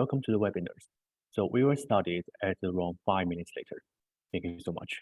welcome to the webinars. So we will start it at around 5 minutes later. Thank you so much.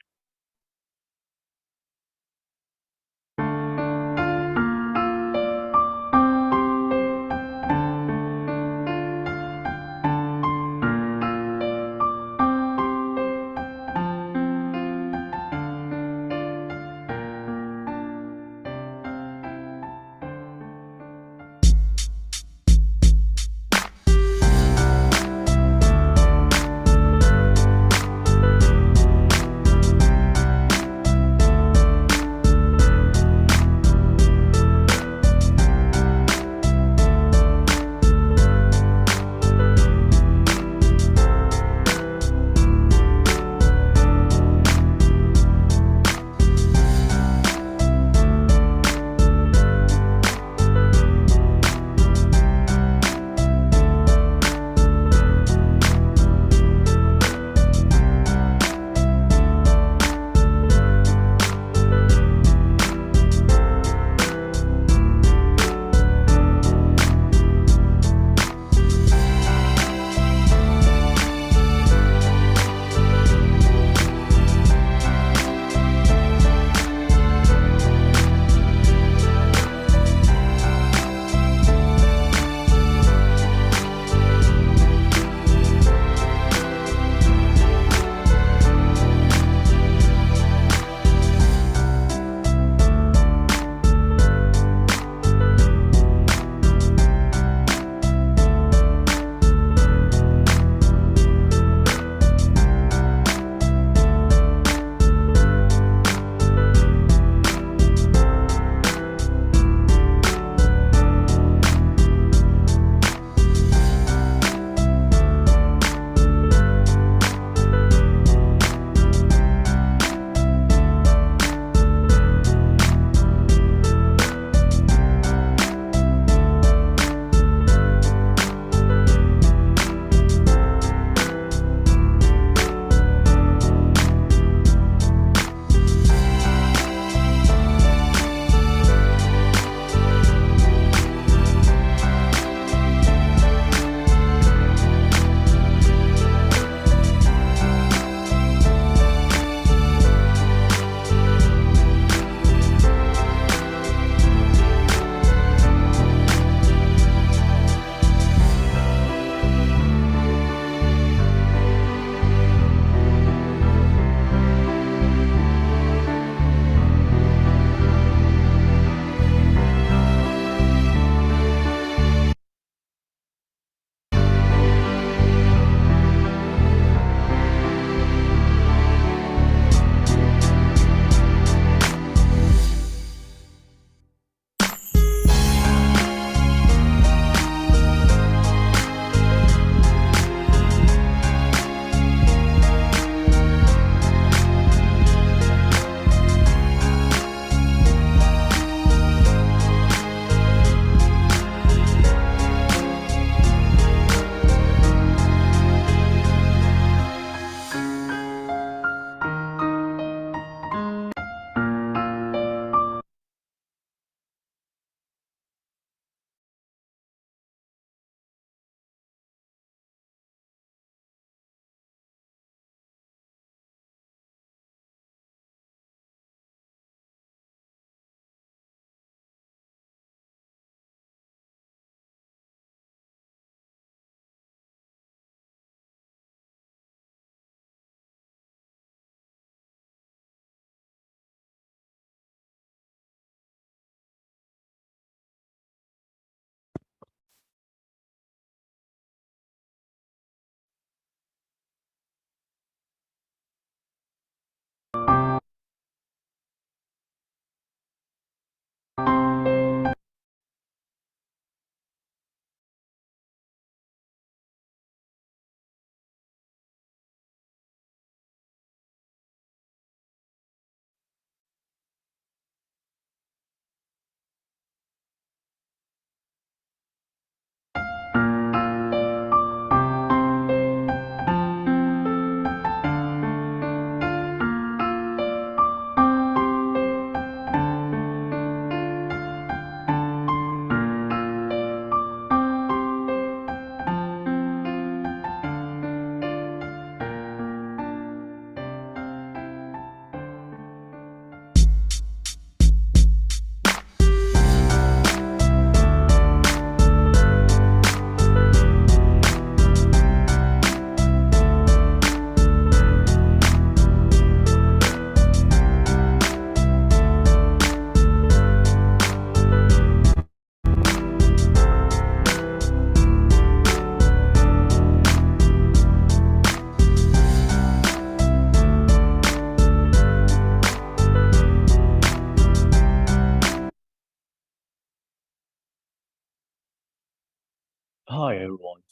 Hi everyone.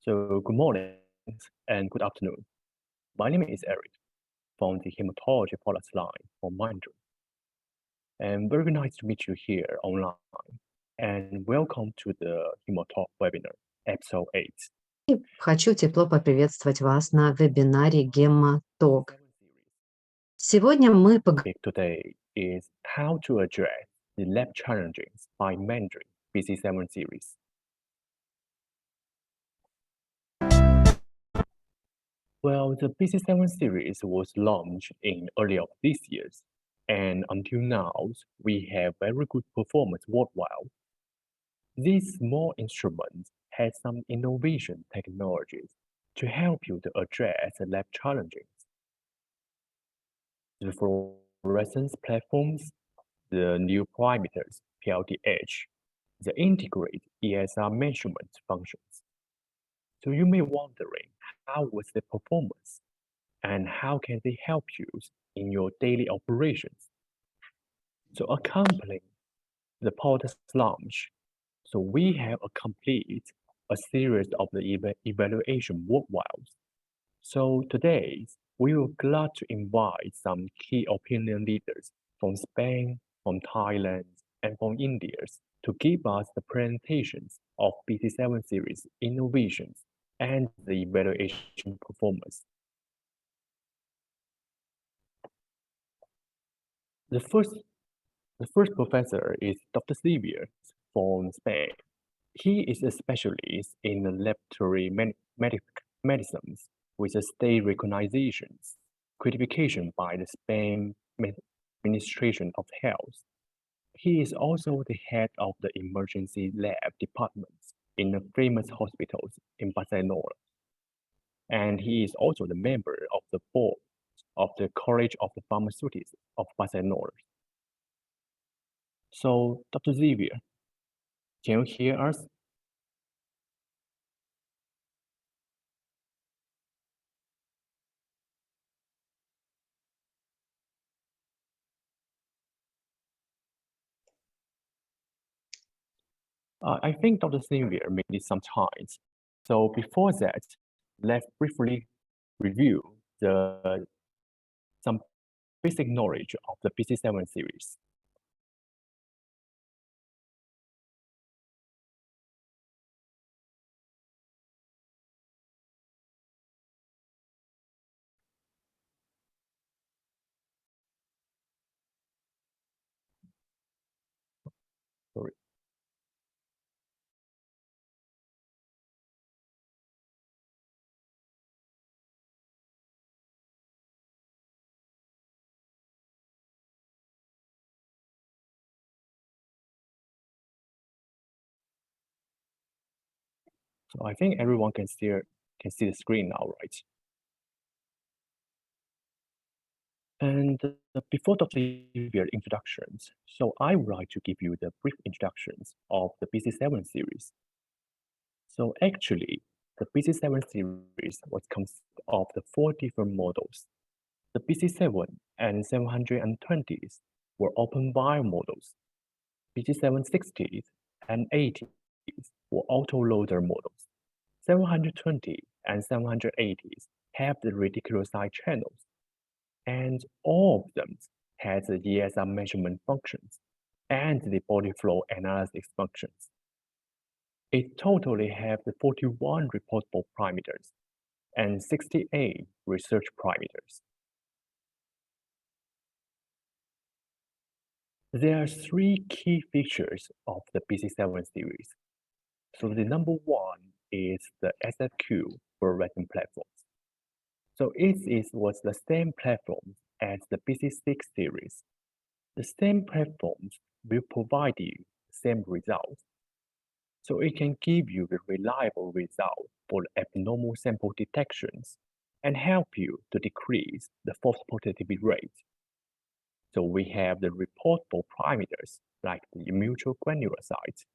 So good morning and good afternoon. My name is Eric from the hematology product line for Mindray. And very nice to meet you here online. And welcome to the HemaTalk webinar, episode 8. И хочу тепло поприветствовать вас на вебинаре HemaTalk. Сегодня мы Topic today is how to address the lab challenges by Mindray BC-700Series. Well, the BC-7 series was launched in early of this year, and until now, we have very good performance worldwide. This small instrument has some innovation technologies to help you to address the lab challenges. The fluorescence platforms, the new parameters, PLDH, the integrate ESR measurement functions. So you may wondering, how was the performance? And how can they help you in your daily operations? So accompanying the podcast launch, so we have a series of the evaluation worldwide. So today, we are glad to invite some key opinion leaders from Spain, from Thailand, and from India to give us the presentations of BT7 series innovations and the evaluation performance. The first The first professor is Dr. Xavier from Spain. He is a specialist in laboratory medicine with a state recognition certification by the Spain Administration of Health. He is also the head of the emergency lab department in the famous hospitals in Barcelona. And he is also the member of the board of the College of the Pharmaceutics of Barcelona. So, Dr. Xavier, can you hear us? I think Dr. Xavier may need some time. So before that, let's briefly review some basic knowledge of the BC7 series. Sorry. So I think everyone can see the screen now, right? And before Dr. Xavier introductions, so I would like to give you the brief introductions of the BC7 series. So actually, the BC7 series was consist of the 4 different models. The BC7 and 720s were open bio models. BC760s and 80s were autoloader models. 720 and 780s have the reticulocyte channels, and all of them had the ESR measurement functions and the body flow analysis functions. It totally have the 41 reportable parameters and 68 research parameters. There are 3 key features of the BC7 series. So the number 1 is the SFQ fluorescent platforms. So was the same platform as the BC6 series. The same platforms will provide you the same results. So it can give you the reliable result for the abnormal sample detections and help you to decrease the false positivity rate. So we have the reportable parameters like the mutual granulocytes,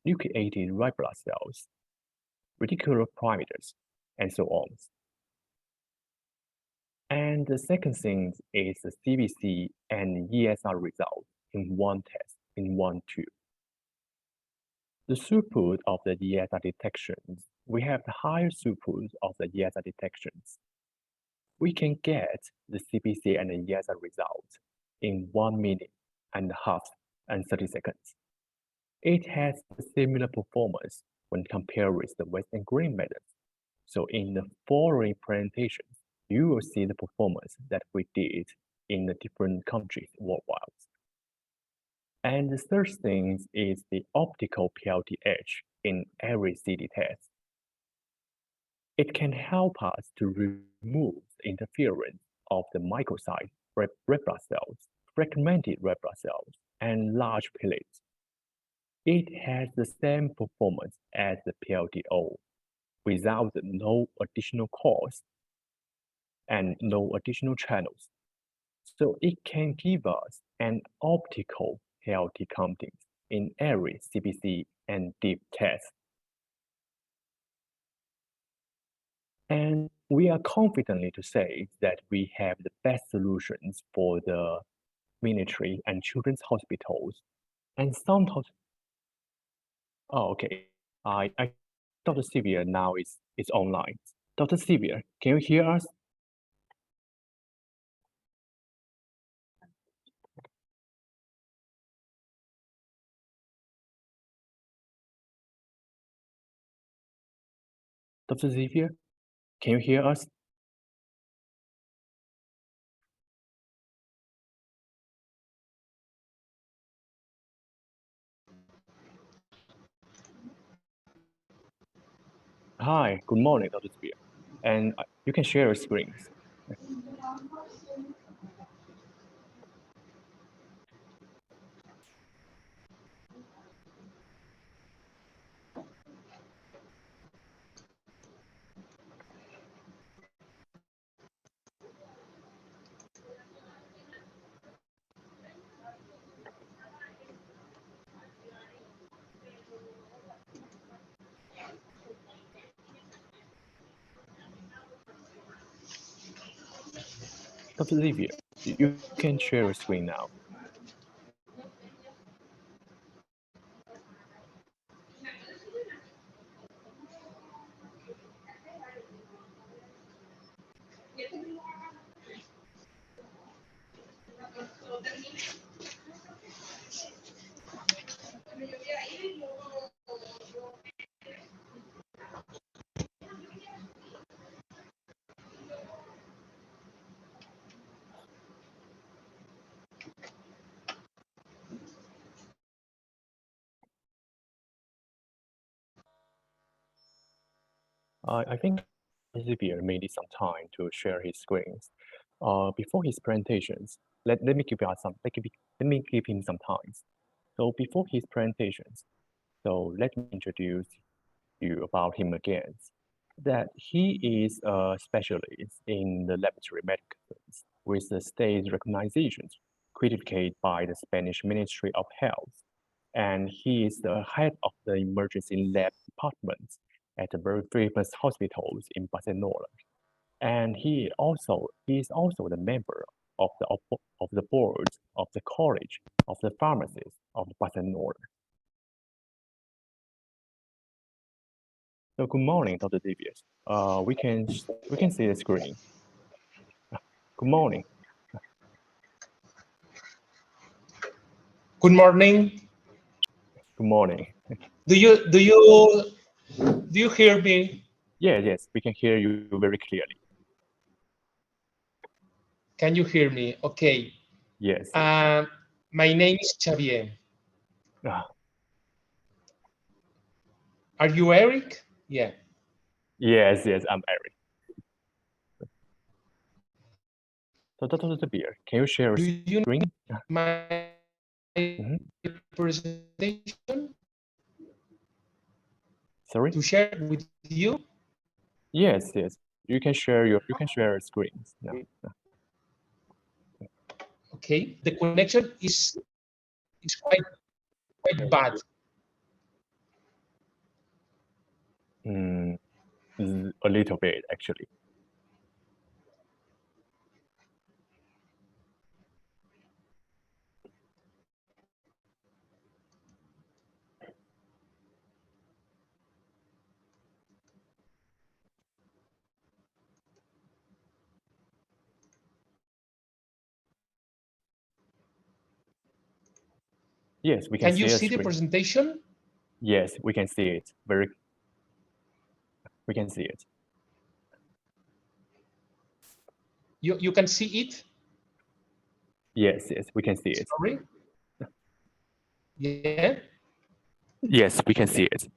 nucleated red blood cells, reticular parameters, and so on. And the second thing is the CBC and ESR result in one test, in one tube. The throughput of the ESR detections, we have the higher throughput of the ESR detections. We can get the CPC and the ESR results in 1 minute and a half and 30 seconds. It has a similar performance when compared with the Western green methods. So in the following presentations, you will see the performance that we did in the different countries worldwide. And the third thing is the optical PLTH in every CD test. It can help us to remove the interference of the microcyte red blood cells, fragmented red blood cells, and large platelets. It has the same performance as the PLTO without no additional cost and no additional channels. So it can give us an optical PLT counting in every CBC and deep test. And we are confidently to say that we have the best solutions for the military and children's hospitals. And some okay. I Dr. Sylvia now is online. Dr. Sylvia, can you hear us? Dr. Sylvia, can you hear us? Hi, good morning, Dr. Sylvia. And you can share your screens. Dr. Sylvia, you can share your screen now. I think Xavier may need some time to share his screens. Before his presentations, let me give you some let me give him some time. So before his presentations, so let me introduce you about him again. That he is a specialist in the laboratory medicine with the state recognitions certificated by the Spanish Ministry of Health. And he is the head of the emergency lab department at the very famous hospitals in Barcelona. And he is also the member of the board of the College of the Pharmacists of Barcelona. So good morning, Dr. Davies. We can see the screen. Good morning. Good morning. Good morning. Do you hear me? Yes, we can hear you very clearly. Can you hear me? Okay. Yes. My name is Xavier. Are you Eric? Yeah. Yes, I'm Eric. So Dr. Dabir, can you share Do you screen? need my presentation? Sorry? To share with you? Yes. You can share your screens now. Okay. The connection is quite bad. A little bit actually. Yes, we can Can you see a see the screen. presentation? Yes, we can see it. We can see it. You can see it? Yes, we can see it. Sorry? Yeah? Yes, we can see it.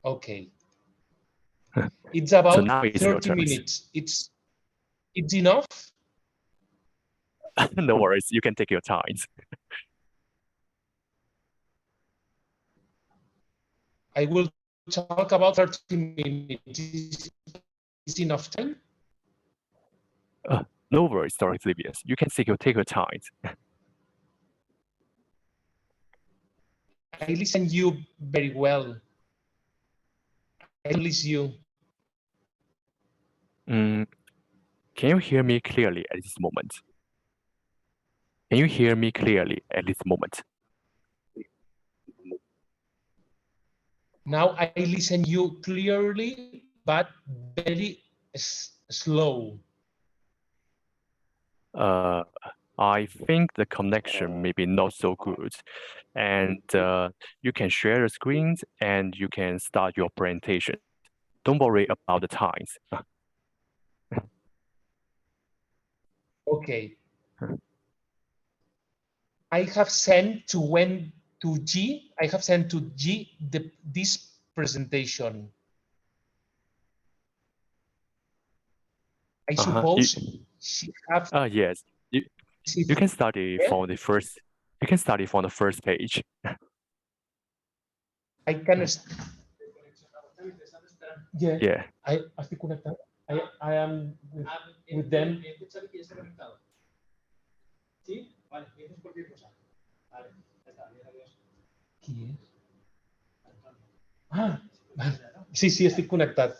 Okay. It's about now it's your 30 turn. minutes. It's enough? No worries, you can take your time. I will talk about 30 minutes. Is enough time? No worries, Dr. Livius. You can take your time. I listen you very well. I listen you. Can you hear me clearly at this moment? Can you hear me clearly at this moment? Now I listen you clearly, but very slow. I think the connection may be not so good. And you can share the screens and you can start your presentation. Don't worry about the times. Okay. I have sent to G. I have sent to G this presentation. I suppose she have. Yes. You can study from the first. You can study from the first page. I can. Yeah. Yeah. I estoy conectado. I am with them. ¿Quién? Ah, sí, sí, estoy conectado.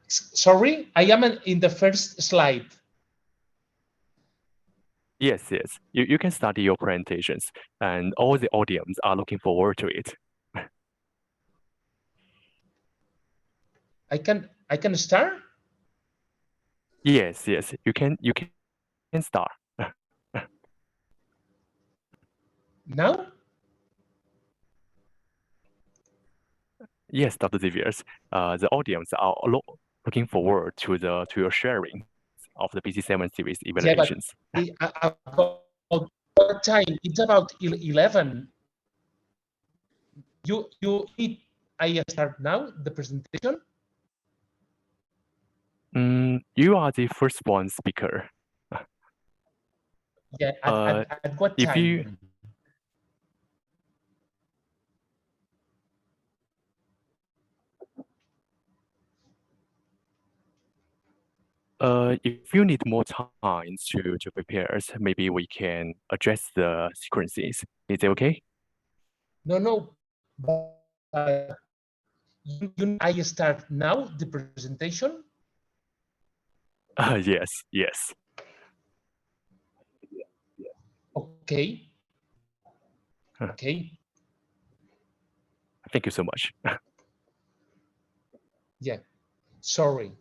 Sorry, I am in the first slide. Yes. You can study your presentations, and all the audience are looking forward to it. I can start? Yes. You can start. Now? Yes, Dr. Xaviers. The audience are looking forward to your sharing of the BC7 series evaluations. Yeah, but about what time? It's about 11. You need I start now the presentation? You are the first one speaker. Yeah, at what if time? you if you need more time to prepare, maybe we can address the sequences. Is it okay? No. I start now the presentation? Yes. Okay. Okay. Thank you so much. Yeah. Sorry.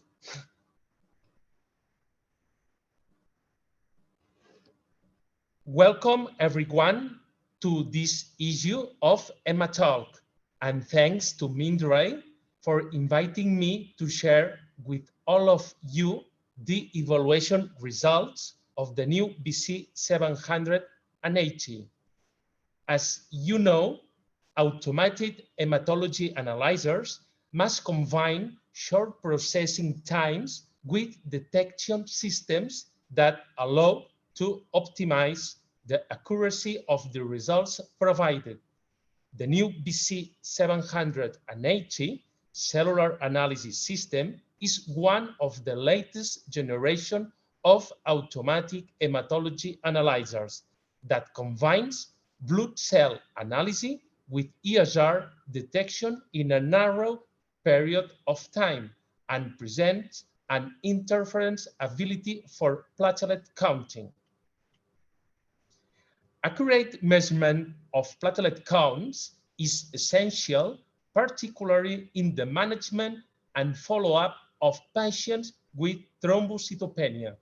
Welcome everyone to this issue of HemaTalk, and thanks to Mindray for inviting me to share with all of you the evaluation results of the new BC-700. As you know, automated hematology analyzers must combine short processing times with detection systems that allow to optimize the accuracy of the results provided. The new BC-700 cellular analysis system is one of the latest generation of automatic hematology analyzers that combines blood cell analysis with EHR detection in a narrow period of time and presents an interference ability for platelet counting. Accurate measurement of platelet counts is essential, particularly in the management and follow-up of patients with thrombocytopenia.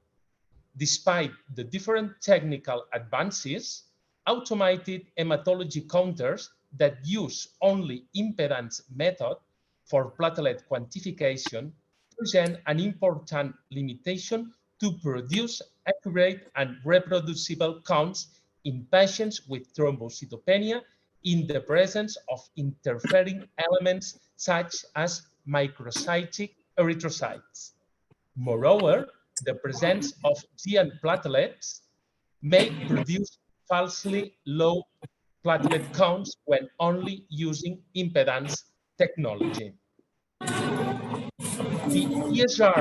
Despite the different technical advances, automated hematology counters that use only impedance method for platelet quantification present an important limitation to produce accurate and reproducible counts in patients with thrombocytopenia in the presence of interfering elements such as microcytic erythrocytes. Moreover, the presence of GN platelets may produce falsely low platelet counts when only using impedance technology. The ESR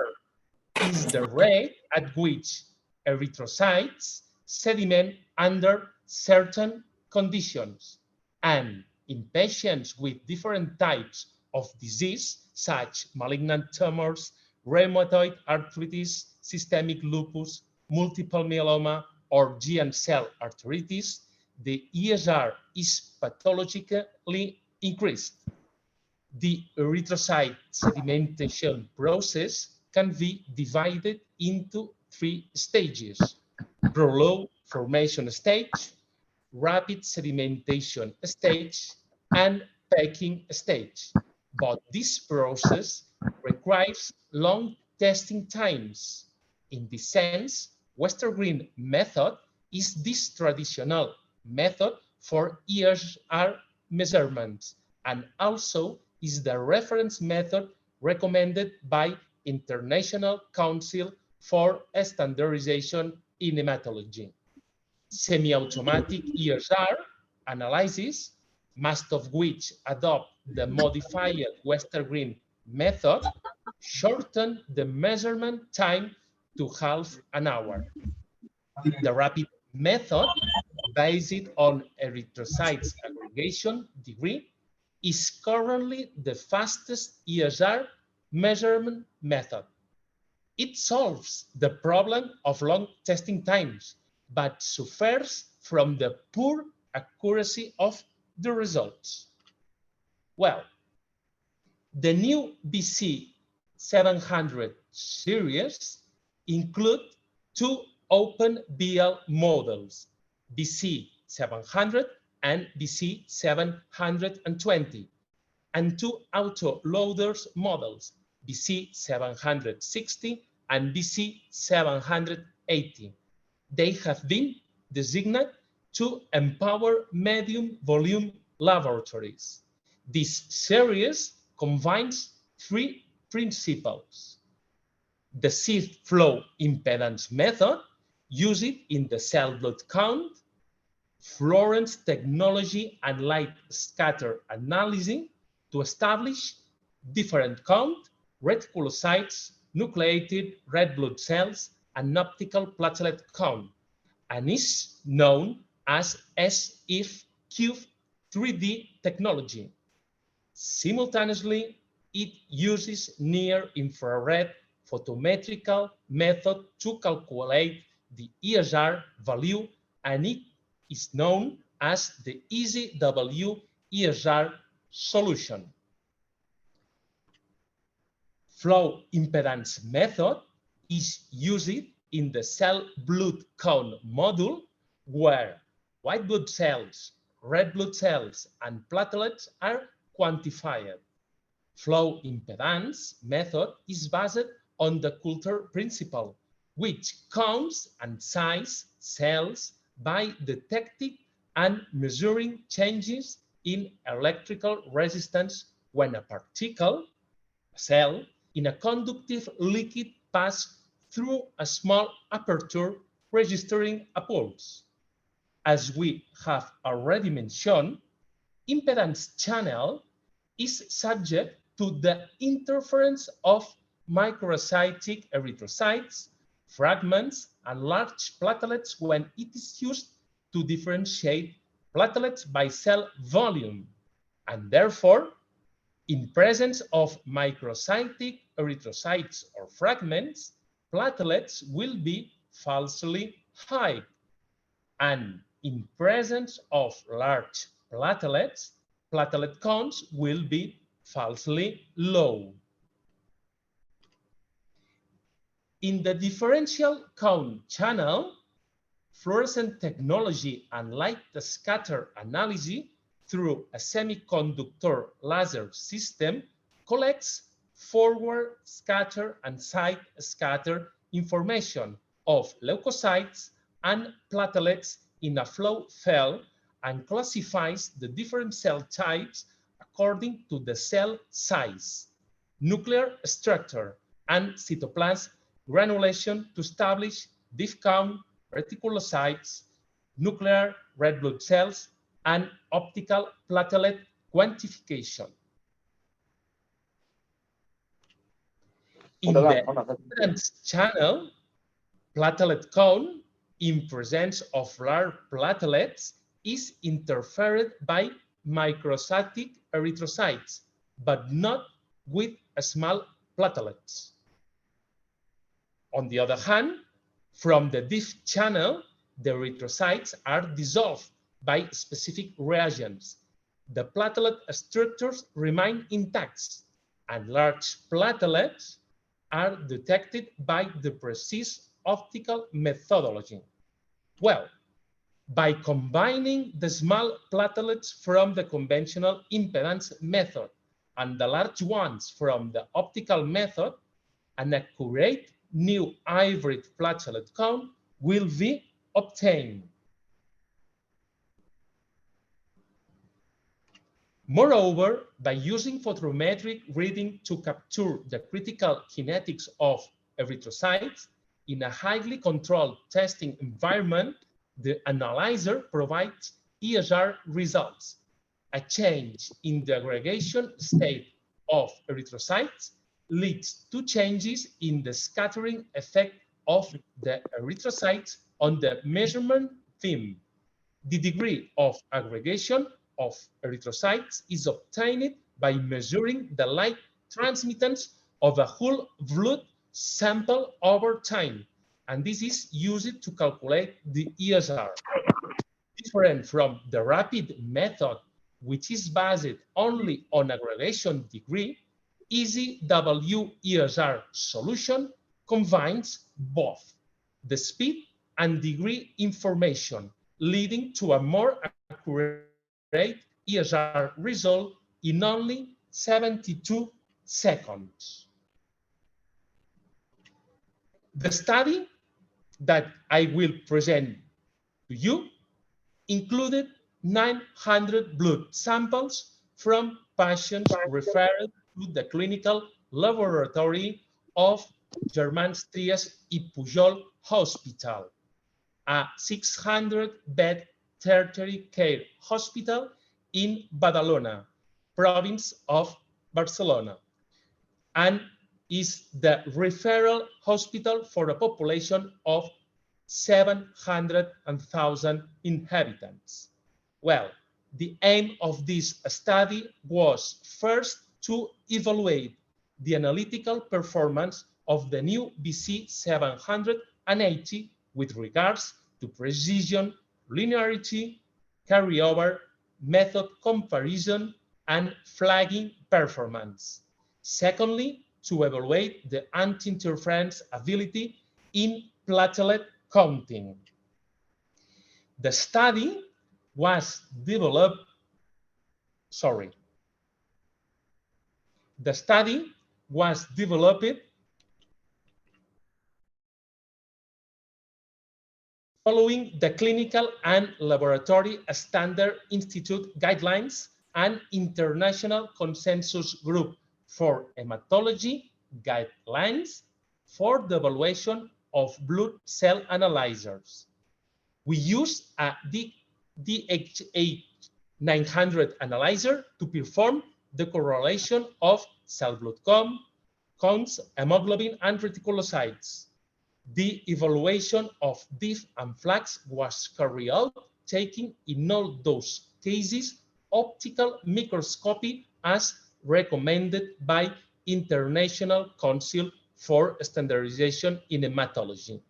is the rate at which erythrocytes sediment under certain conditions, and in patients with different types of disease, such malignant tumors, rheumatoid arthritis, systemic lupus, multiple myeloma, or GM cell arthritis, the ESR is pathologically increased. The erythrocyte sedimentation process can be divided into 3 stages: prolonged formation stage, rapid sedimentation stage, and packing stage. But this process requires long testing times. In this sense, Western green method is this traditional method for ESR measurements, and also is the reference method recommended by International Council for Standardization in Hematology. Semi-automatic ESR analysis, most of which adopt the modified Western green method, shorten the measurement time to half an hour. The rapid method, based on erythrocytes aggregation degree, is currently the fastest ESR measurement method. It solves the problem of long testing times, but suffers from the poor accuracy of the results. Well, the new BC-700 series include 2 open BL models, BC-700 and BC-720, and 2 auto-loaders models, BC-760 and BC-780. They have been designed to empower medium volume laboratories. This series combines 3 principles: the seed flow impedance method, used in the cell blood count, fluorescence technology and light scatter analysis to establish different count, reticulocytes, nucleated red blood cells, and optical platelet count, and is known as SIF-Q 3D technology. Simultaneously, it uses near-infrared photometrical method to calculate the ESR value, and it is known as the EasyW ESR solution. Flow impedance method is used in the cell blood count module, where white blood cells, red blood cells, and platelets are quantified. Flow impedance method is based on the culture principle, which counts and sizes cells by detecting and measuring changes in electrical resistance when a particle, a cell, in a conductive liquid passes through a small aperture registering a pulse. As we have already mentioned, impedance channel is subject to the interference of microcytic erythrocytes, fragments, and large platelets when it is used to differentiate platelets by cell volume, and therefore, in presence of microcytic erythrocytes or fragments, platelets will be falsely high, and in presence of large platelets, platelet counts will be falsely low. In the differential cone channel, fluorescent technology and light scatter analysis through a semiconductor laser system collects forward scatter and side scatter information of leukocytes and platelets in a flow cell and classifies the different cell types according to the cell size, nuclear structure, and cytoplasm granulation to establish diff count, reticulocytes, nuclear red blood cells, and optical platelet quantification. In the impedance channel, platelet count in presence of large platelets is interfered by microstatic erythrocytes, but not with small platelets. On the other hand, from the diff channel, the erythrocytes are dissolved by specific reagents. The platelet structures remain intact, and large platelets are detected by the precise optical methodology. Well, by combining the small platelets from the conventional impedance method and the large ones from the optical method, an accurate new hybrid platelet count will be obtained. Moreover, by using photometric reading to capture the critical kinetics of erythrocytes in a highly controlled testing environment, the analyzer provides ESR results. A change in the aggregation state of erythrocytes leads to changes in the scattering effect of the erythrocytes on the measurement theme. The degree of aggregation of erythrocytes is obtained by measuring the light transmittance of a whole blood sample over time, and this is used to calculate the ESR. Different from the rapid method, which is based only on aggregation degree, EasyWESR solution combines both the speed and degree information, leading to a more accurate ESR result in only 72 seconds. The study that I will present to you included 900 blood samples from patients referred to the clinical laboratory of Germans Trias y Pujol Hospital, a 600-bed tertiary care hospital in Badalona, province of Barcelona, and is the referral hospital for a population of 700,000 inhabitants. Well, the aim of this study was first to evaluate the analytical performance of the new BC-700 with regards to precision, linearity, carryover, method comparison, and flagging performance. Secondly, to evaluate the anti-interference ability in platelet counting. The study was developed, following the clinical and laboratory standard institute guidelines and international consensus group for hematology guidelines for the evaluation of blood cell analyzers. We used a Ep8 900 analyzer to perform the correlation of cell blood counts, hemoglobin, and reticulocytes. The evaluation of diff and flags was carried out, taking in all those cases optical microscopy as recommended by International Council for Standardization in Hematology.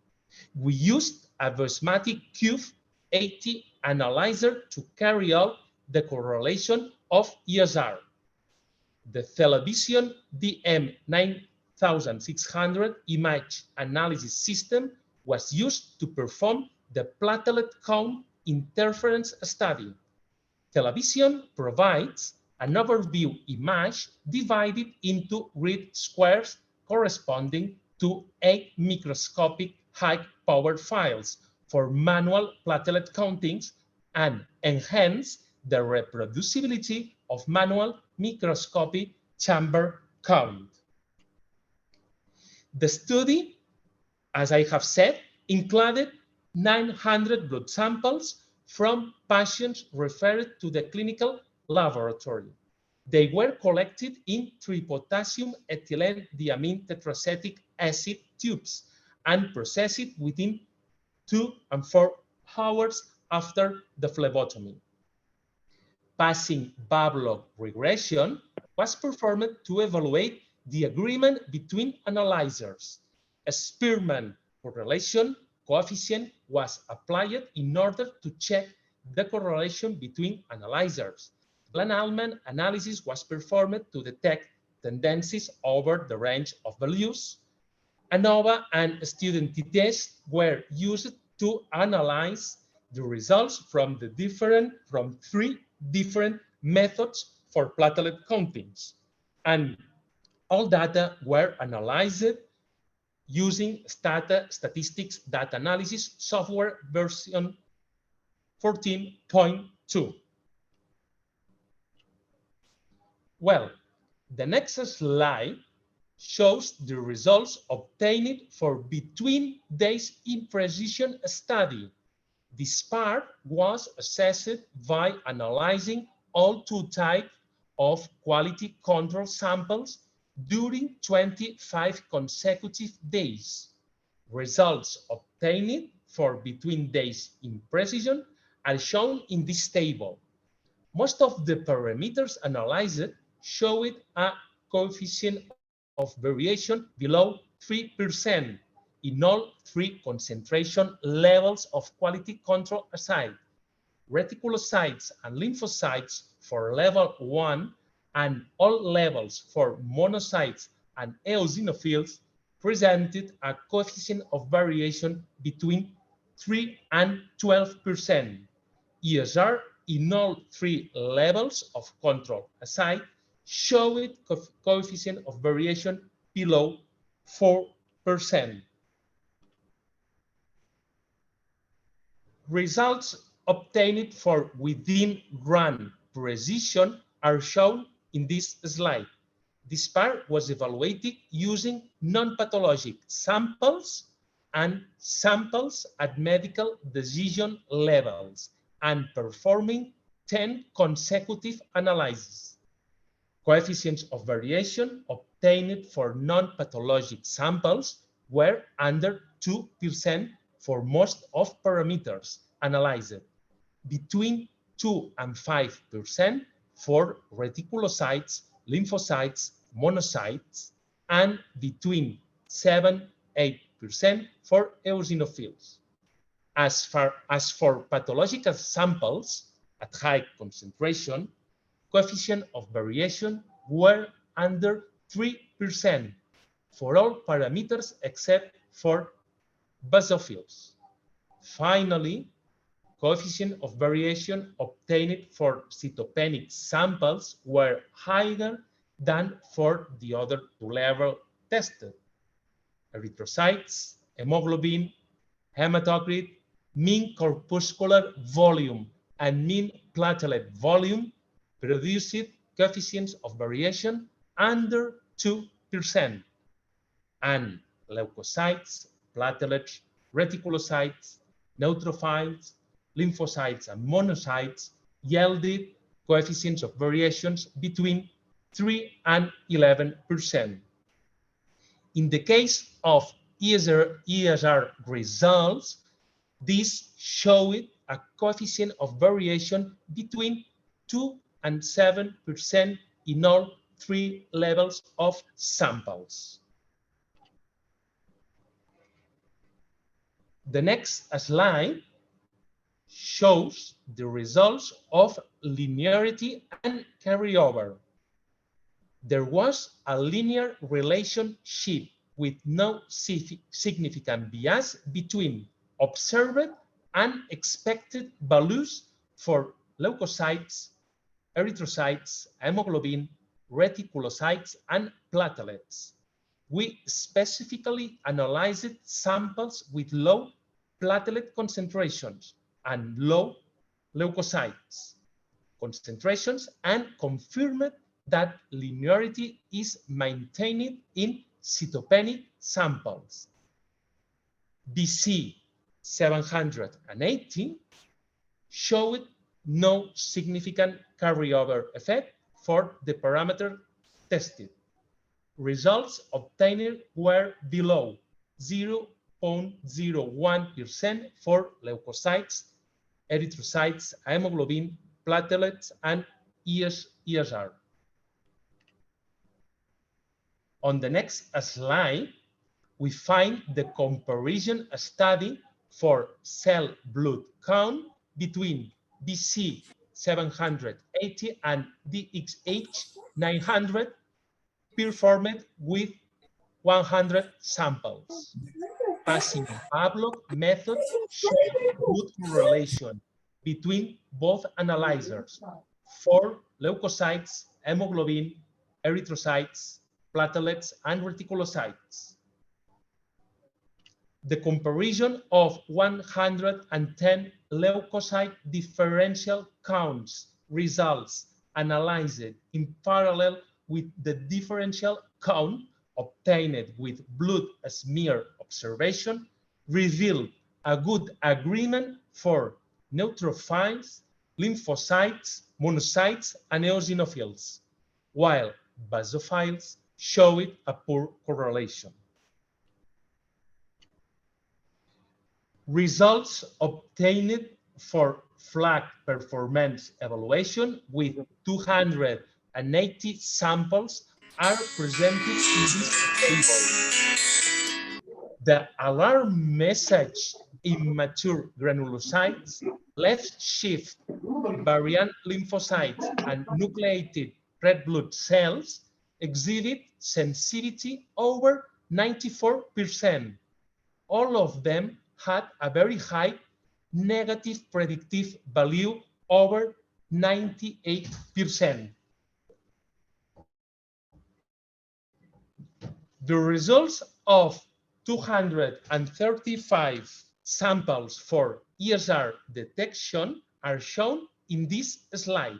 We used a Vesmatic Cube 80 analyzer to carry out the correlation of ESR. The Television DM9 5600 image analysis system was used to perform the platelet count interference study. Television provides an overview image divided into grid squares corresponding to 8 microscopic high-power files for manual platelet countings and enhance the reproducibility of manual microscopy chamber count. The study, as I have said, included 900 blood samples from patients referred to the clinical laboratory. They were collected in 3-potassium ethylene diamine tetracetic acid tubes and processed within 2 and 4 hours after the phlebotomy. Passing Pavlov regression was performed to evaluate the agreement between analyzers. A Spearman correlation coefficient was applied in order to check the correlation between analyzers. Plan-Allman analysis was performed to detect tendencies over the range of values. ANOVA and student t-tests were used to analyze the results from 3 different methods for platelet countings. And all data were analyzed using statistics data analysis software version 14.2. Well, the next slide shows the results obtained for between days in precision study. This part was assessed by analyzing all 2 types of quality control samples during 25 consecutive days. Results obtained for between days in precision are shown in this table. Most of the parameters analyzed showed a coefficient of variation below 3% in all 3 concentration levels of quality control aside. Reticulocytes and lymphocytes for level 1 and all levels for monocytes and eosinophils presented a coefficient of variation between 3 and 12%. ESR in all 3 levels of control aside showed coefficient of variation below 4%. Results obtained for within run precision are shown in this slide. This part was evaluated using non-pathologic samples and samples at medical decision levels and performing 10 consecutive analyses. Coefficients of variation obtained for non-pathologic samples were under 2% for most of parameters analyzed, between 2 and 5% for reticulocytes, lymphocytes, monocytes, and between 7–8% for eosinophils. As for pathological samples at high concentration, coefficient of variation were under 3% for all parameters except for basophils. Finally, coefficient of variation obtained for cytopenic samples were higher than for the other 2 levels tested. Erythrocytes, hemoglobin, hematocrit, mean corpuscular volume, and mean platelet volume produced coefficients of variation under 2%. And leukocytes, platelets, reticulocytes, neutrophils, lymphocytes, and monocytes yielded coefficients of variations between 3 and 11%. In the case of ESR results, this showed a coefficient of variation between 2 and 7% in all 3 levels of samples. The next slide shows the results of linearity and carryover. There was a linear relationship with no significant bias between observed and expected values for leukocytes, erythrocytes, hemoglobin, reticulocytes, and platelets. We specifically analyzed samples with low platelet concentrations and low leukocytes concentrations and confirmed that linearity is maintained in cytopenic samples. BC-700 showed no significant carryover effect for the parameter tested. Results obtained were below 0.01% for leukocytes, erythrocytes, hemoglobin, platelets, and ESR. On the next slide, we find the comparison study for cell blood count between BC-780 and DXH-900 performed with 100 samples. Passing Pavlov method showed good correlation between both analyzers for leukocytes, hemoglobin, erythrocytes, platelets, and reticulocytes. The comparison of 110 leukocyte differential counts results analyzed in parallel with the differential count obtained with blood smear observation revealed a good agreement for neutrophils, lymphocytes, monocytes, and eosinophils, while basophils showed a poor correlation. Results obtained for flag performance evaluation with 280 samples are presented in this table. The alarm message in mature granulocytes, left shift variant lymphocytes, and nucleated red blood cells exhibit sensitivity over 94%. All of them had a very high negative predictive value over 98%. The results of 235 samples for ESR detection are shown in this slide.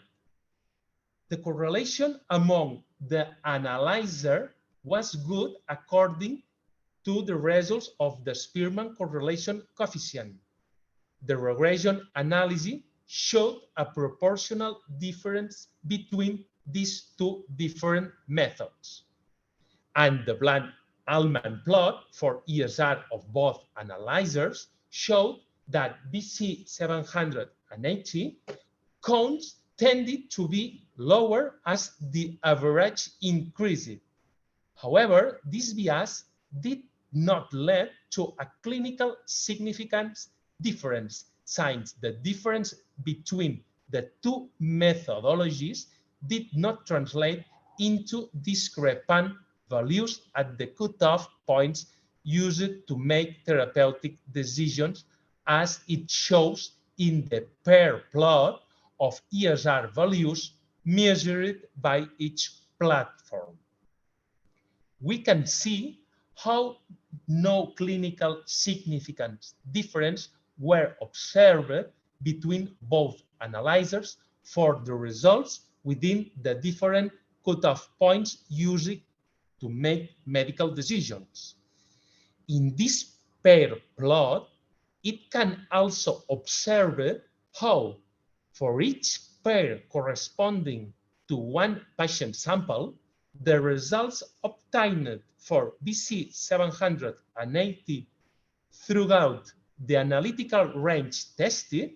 The correlation among the analyzer was good according to the results of the Spearman correlation coefficient. The regression analysis showed a proportional difference between these two different methods. And the Bland-Allman plot for ESR of both analyzers showed that BC-780 counts tended to be lower as the average increased. However, this bias did not lead to a clinical significance difference, since the difference between the two methodologies did not translate into discrepant values at the cutoff points used to make therapeutic decisions, as it shows in the pair plot of ESR values measured by each platform. We can see how no clinical significant difference were observed between both analyzers for the results within the different cutoff points used to make medical decisions. In this pair plot, it can also observe how, for each pair corresponding to one patient sample, the results obtained for BC-780 throughout the analytical range tested,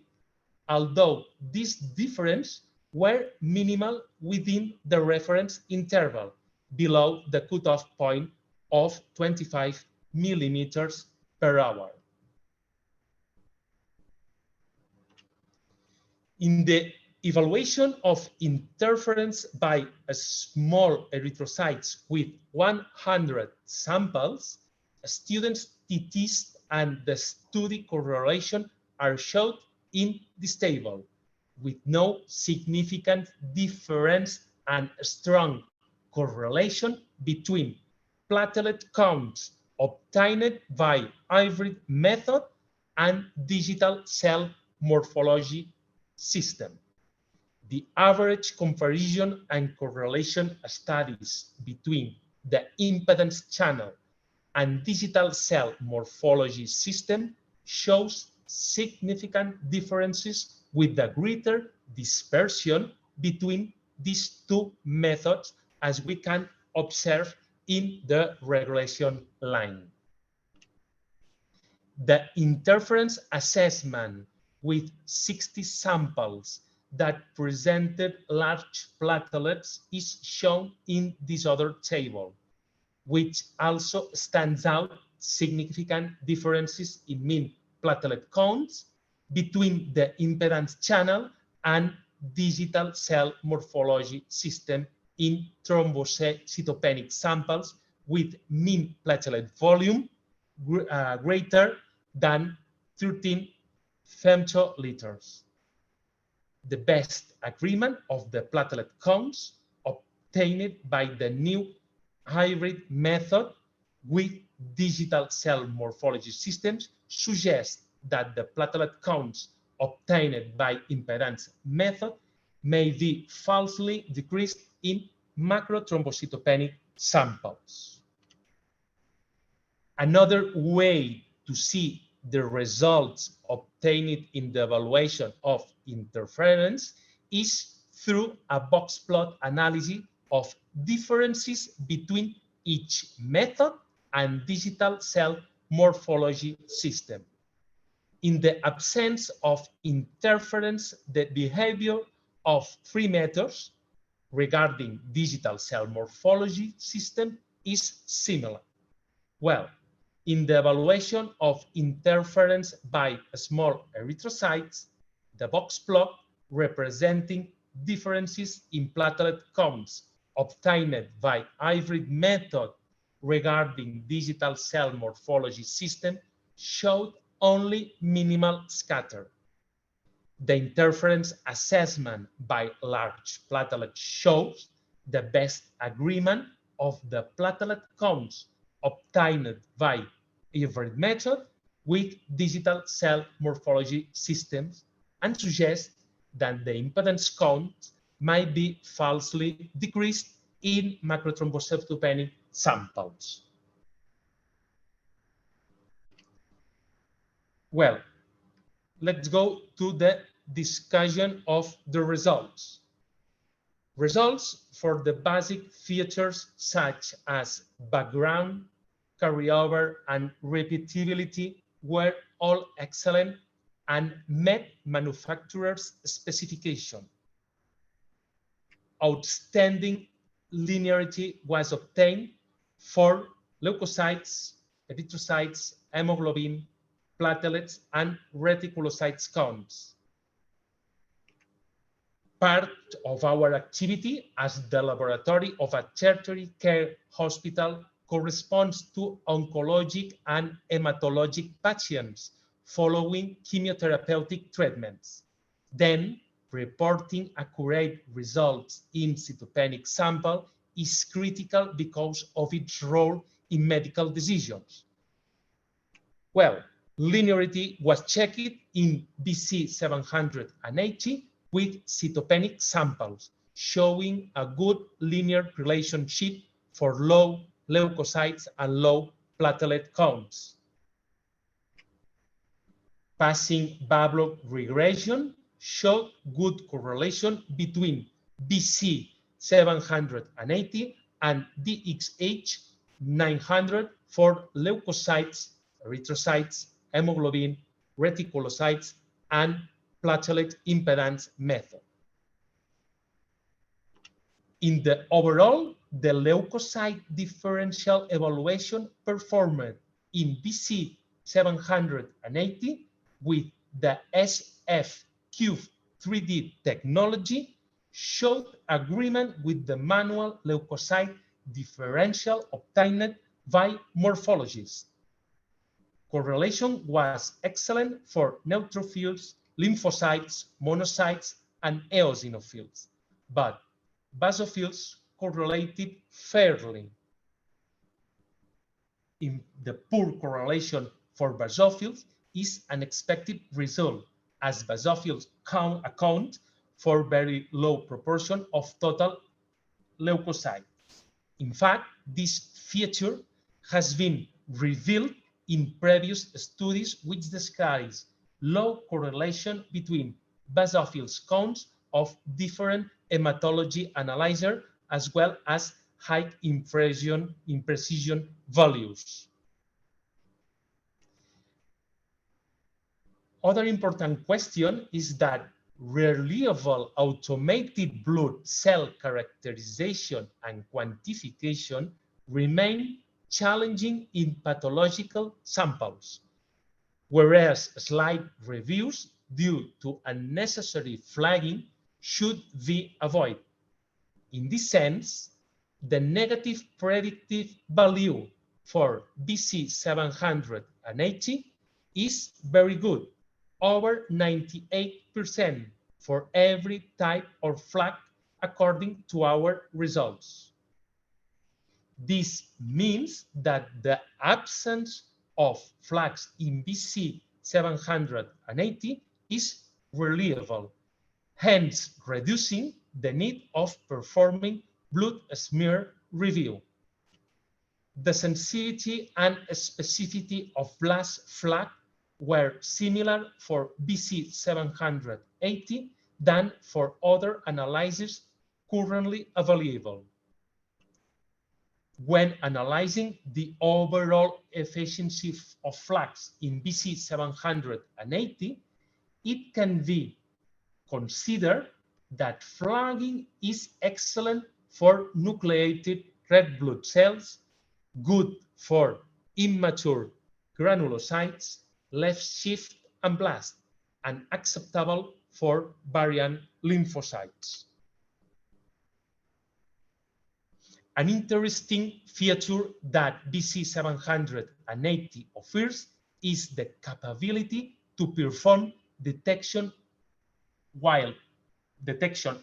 although this difference were minimal within the reference interval below the cutoff point of 25 millimeters per hour. In the evaluation of interference by small erythrocytes with 100 samples, students' TTs and the study correlation are shown in this table, with no significant difference and strong correlation between platelet counts obtained by hybrid method and digital cell morphology system. The average comparison and correlation studies between the impedance channel and digital cell morphology system shows significant differences with the greater dispersion between these two methods, as we can observe in the regulation line. The interference assessment with 60 samples that presented large platelets is shown in this other table, which also stands out significant differences in mean platelet counts between the impedance channel and digital cell morphology system in thrombocytopenic samples with mean platelet volume greater than 13 femtoliters. The best agreement of the platelet counts obtained by the new hybrid method with digital cell morphology systems suggests that the platelet counts obtained by impedance method may be falsely decreased in macrothrombocytopenic samples. Another way to see the results obtained in the evaluation of interference is through a box plot analysis of differences between each method and digital cell morphology system. In the absence of interference, the behavior of 3 methods regarding digital cell morphology system is similar. Well, in the evaluation of interference by small erythrocytes, the box plot representing differences in platelet counts obtained by hybrid method regarding digital cell morphology system showed only minimal scatter. The interference assessment by large platelet shows the best agreement of the platelet counts obtained by hybrid method with digital cell morphology systems and suggests that the impedance count might be falsely decreased in macrothrombocytopenic samples. Well, let's go to the discussion of the results. Results for the basic features such as background, carryover, and repeatability were all excellent and met manufacturer's specification. Outstanding linearity was obtained for leukocytes, erythrocytes, hemoglobin, platelets, and reticulocytes counts. Part of our activity as the laboratory of a tertiary care hospital corresponds to oncologic and hematologic patients following chemotherapeutic treatments. Then, reporting accurate results in cytopenic sample is critical because of its role in medical decisions. Well, linearity was checked in BC-700 with cytopenic samples, showing a good linear relationship for low leukocytes and low platelet counts. Passing Pavlov regression showed good correlation between BC-780 and DXH 900 for leukocytes, erythrocytes, hemoglobin, reticulocytes, and platelet impedance method. In the overall, the leukocyte differential evaluation performed in BC-780 with the SF-Q3 3D technology showed agreement with the manual leukocyte differential obtained by morphologists. Correlation was excellent for neutrophils, lymphocytes, monocytes, and eosinophils, but basophils correlated fairly. In the poor correlation for basophils is an expected result, as basophils account for very low proportion of total leukocytes. In fact, this feature has been revealed in previous studies which describes low correlation between basophils counts of different hematology analyzer as well as high imprecision values. Other important question is that reliable automated blood cell characterization and quantification remain challenging in pathological samples, whereas slight reviews due to unnecessary flagging should be avoided. In this sense, the negative predictive value for BC-700 is very good, over 98% for every type or flag according to our results. This means that the absence of flags in BC-700 is reliable, hence reducing the need of performing blood smear review. The sensitivity and specificity of blast flag were similar for BC-700 than for other analyzers currently available. When analyzing the overall efficiency of flags in BC-700 it can be considered that flagging is excellent for nucleated red blood cells, good for immature granulocytes, left shift and blast, and acceptable for variant lymphocytes. An interesting feature that BC-700 offers is the capability to perform detection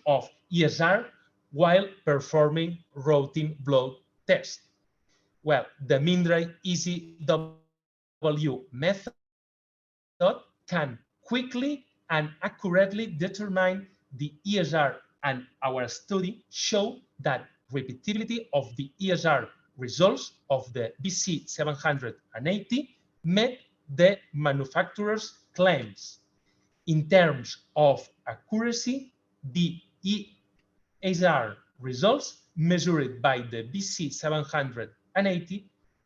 of ESR while performing routine blood tests. Well, the Mindray EasyW method can quickly and accurately determine the ESR, and our study showed that repeatability of the ESR results of the BC-700 met the manufacturer's claims. In terms of accuracy, the ESR results measured by the BC-700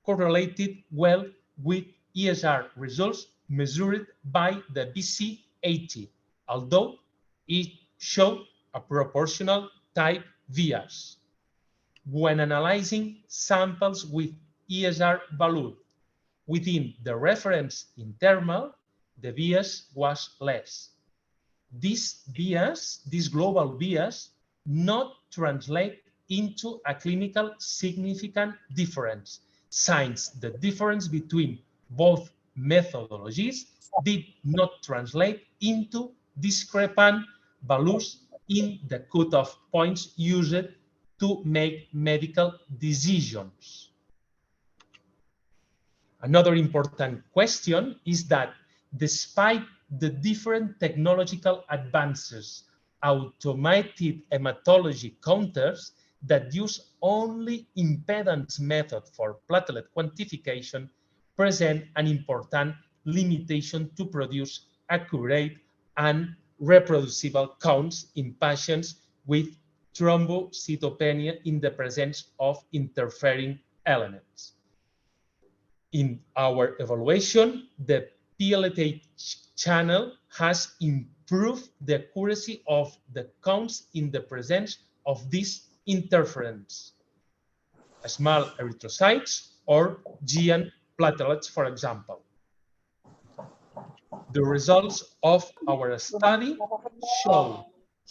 correlated well with ESR results measured by the BC-80, although it showed a proportional type bias. When analyzing samples with ESR value within the reference interval, the bias was less. This global bias, not translate into a clinical significant difference, since the difference between both methodologies did not translate into discrepant values in the cutoff points used to make medical decisions. Another important question is that despite the different technological advances, automated hematology counters that use only impedance method for platelet quantification present an important limitation to produce accurate and reproducible counts in patients with thrombocytopenia in the presence of interfering elements. In our evaluation, the PLT channel has improved the accuracy of the counts in the presence of these interference, small erythrocytes or giant platelets, for example. The results of our study show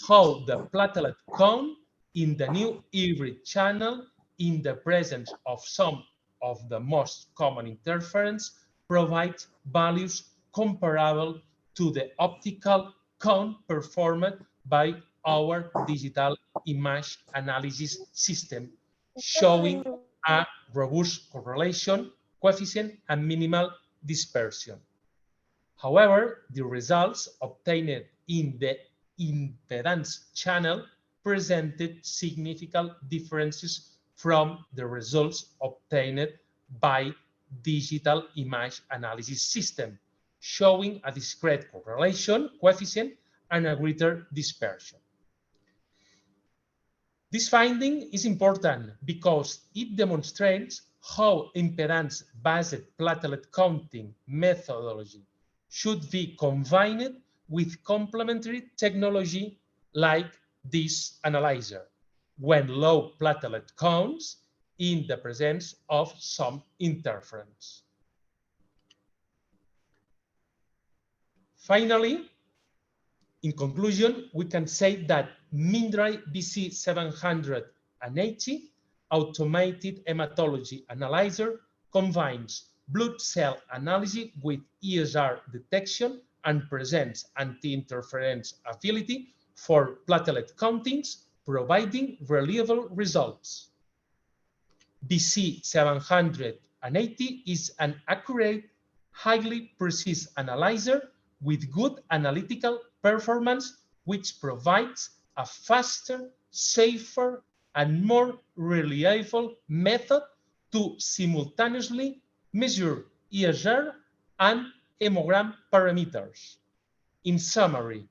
how the platelet count in the new hybrid channel in the presence of some of the most common interference provides values comparable to the optical count performed by our digital image analysis system, showing a robust correlation coefficient and minimal dispersion. However, the results obtained in the impedance channel presented significant differences from the results obtained by digital image analysis system, showing a discrete correlation coefficient and a greater dispersion. This finding is important because it demonstrates how impedance-based platelet counting methodology should be combined with complementary technology like this analyzer when low platelet counts in the presence of some interference. Finally, in conclusion, we can say that Mindray BC-700 automated hematology analyzer combines blood cell analysis with ESR detection and presents anti-interference ability for platelet countings, providing reliable results. BC-780 is an accurate, highly precise analyzer with good analytical performance, which provides a faster, safer, and more reliable method to simultaneously measure ESR and hemogram parameters. In summary,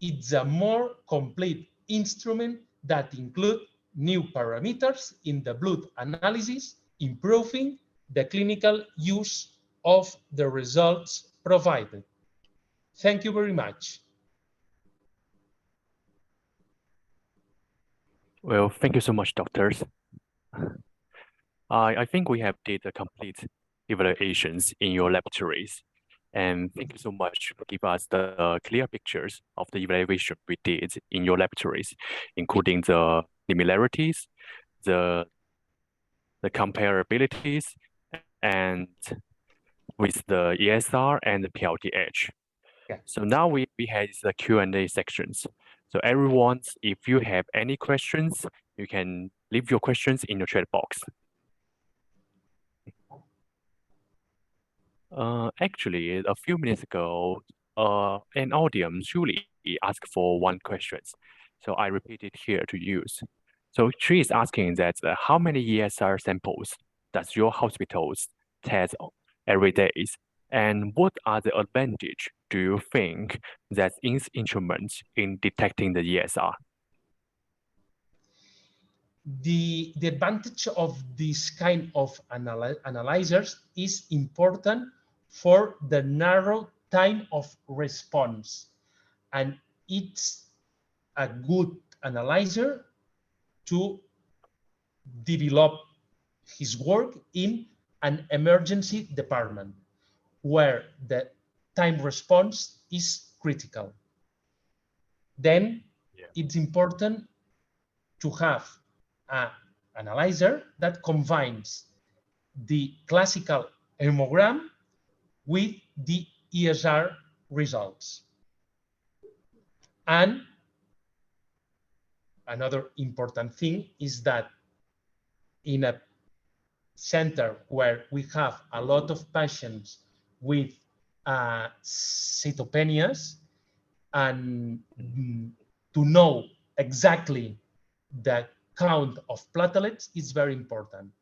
it's a more complete instrument that includes new parameters in the blood analysis, improving the clinical use of the results provided. Thank you very much. Well, thank you so much, doctors. I think we have did a complete evaluations in your laboratories. And thank you so much for giving us the clear pictures of the evaluation we did in your laboratories, including the similarities, the comparabilities, and with the ESR and the PLTH. Yeah. So now we have the Q&A sections. So everyone, if you have any questions, you can leave your questions in your chat box. Actually, a few minutes ago, an audience usually asked for one question. So I repeat it here to use. So she is asking that how many ESR samples does your hospitals test every day? And what are the advantage do you think that is instruments in detecting the ESR? The advantage of this kind of analyzers is important for the narrow time of response. And it's a good analyzer to develop his work in an emergency department where the time response is critical. Then it's important to have an analyzer that combines the classical hemogram with the ESR results. And another important thing is that in a center where we have a lot of patients with cytopenias, and to know exactly the count of platelets is very important.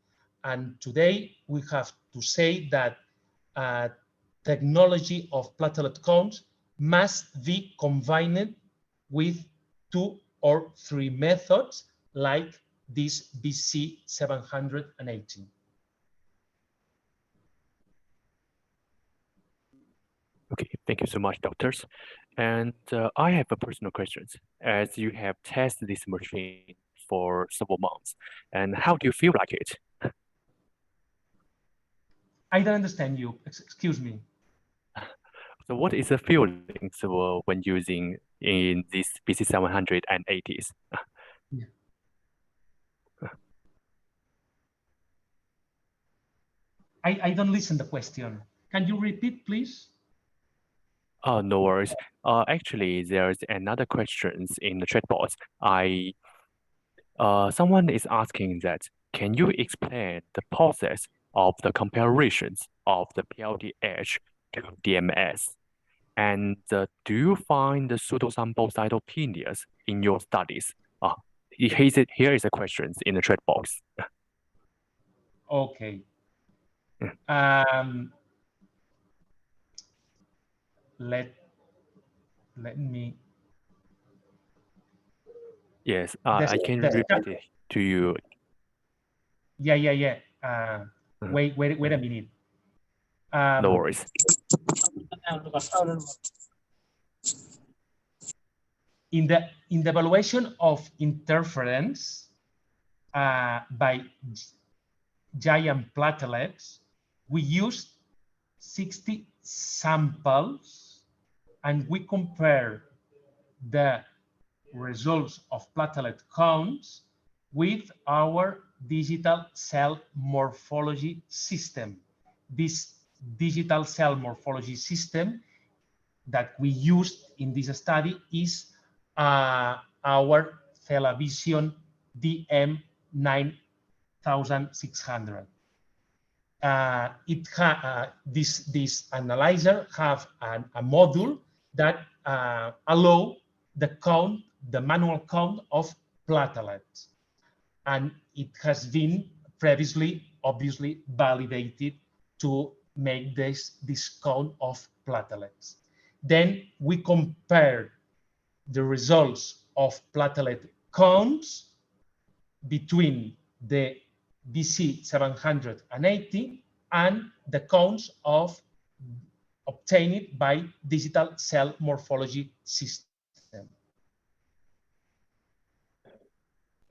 And today we have to say that technology of platelet count must be combined with 2 or 3 methods like this BC-780. Okay, thank you so much, doctors. And I have a personal question. As you have tested this machine for several months, and how do you feel like it? I don't understand you. Excuse me. So what is the feelings when using in these BC-780s? Yeah. I don't listen the question. Can you repeat, please? Oh, no worries. Actually, there's another questions in the chat box. Someone is asking that, can you explain the process of the comparisons of the PLDH to DMS? And do you find the pseudosample cytopenias in your studies? Here is a question in the chat box. Okay. Let me. Yes, I can repeat it to you. Yeah. Wait a minute. No worries. In the evaluation of interference by giant platelets, we used 60 samples and we compare the results of platelet counts with our digital cell morphology system. This digital cell morphology system that we used in this study is our Celavision DM9600. This analyzer have a module that allow the manual count of platelets, and it has been previously obviously validated to make this count of platelets. Then we compare the results of platelet counts between the BC-780 and the counts obtained by digital cell morphology system.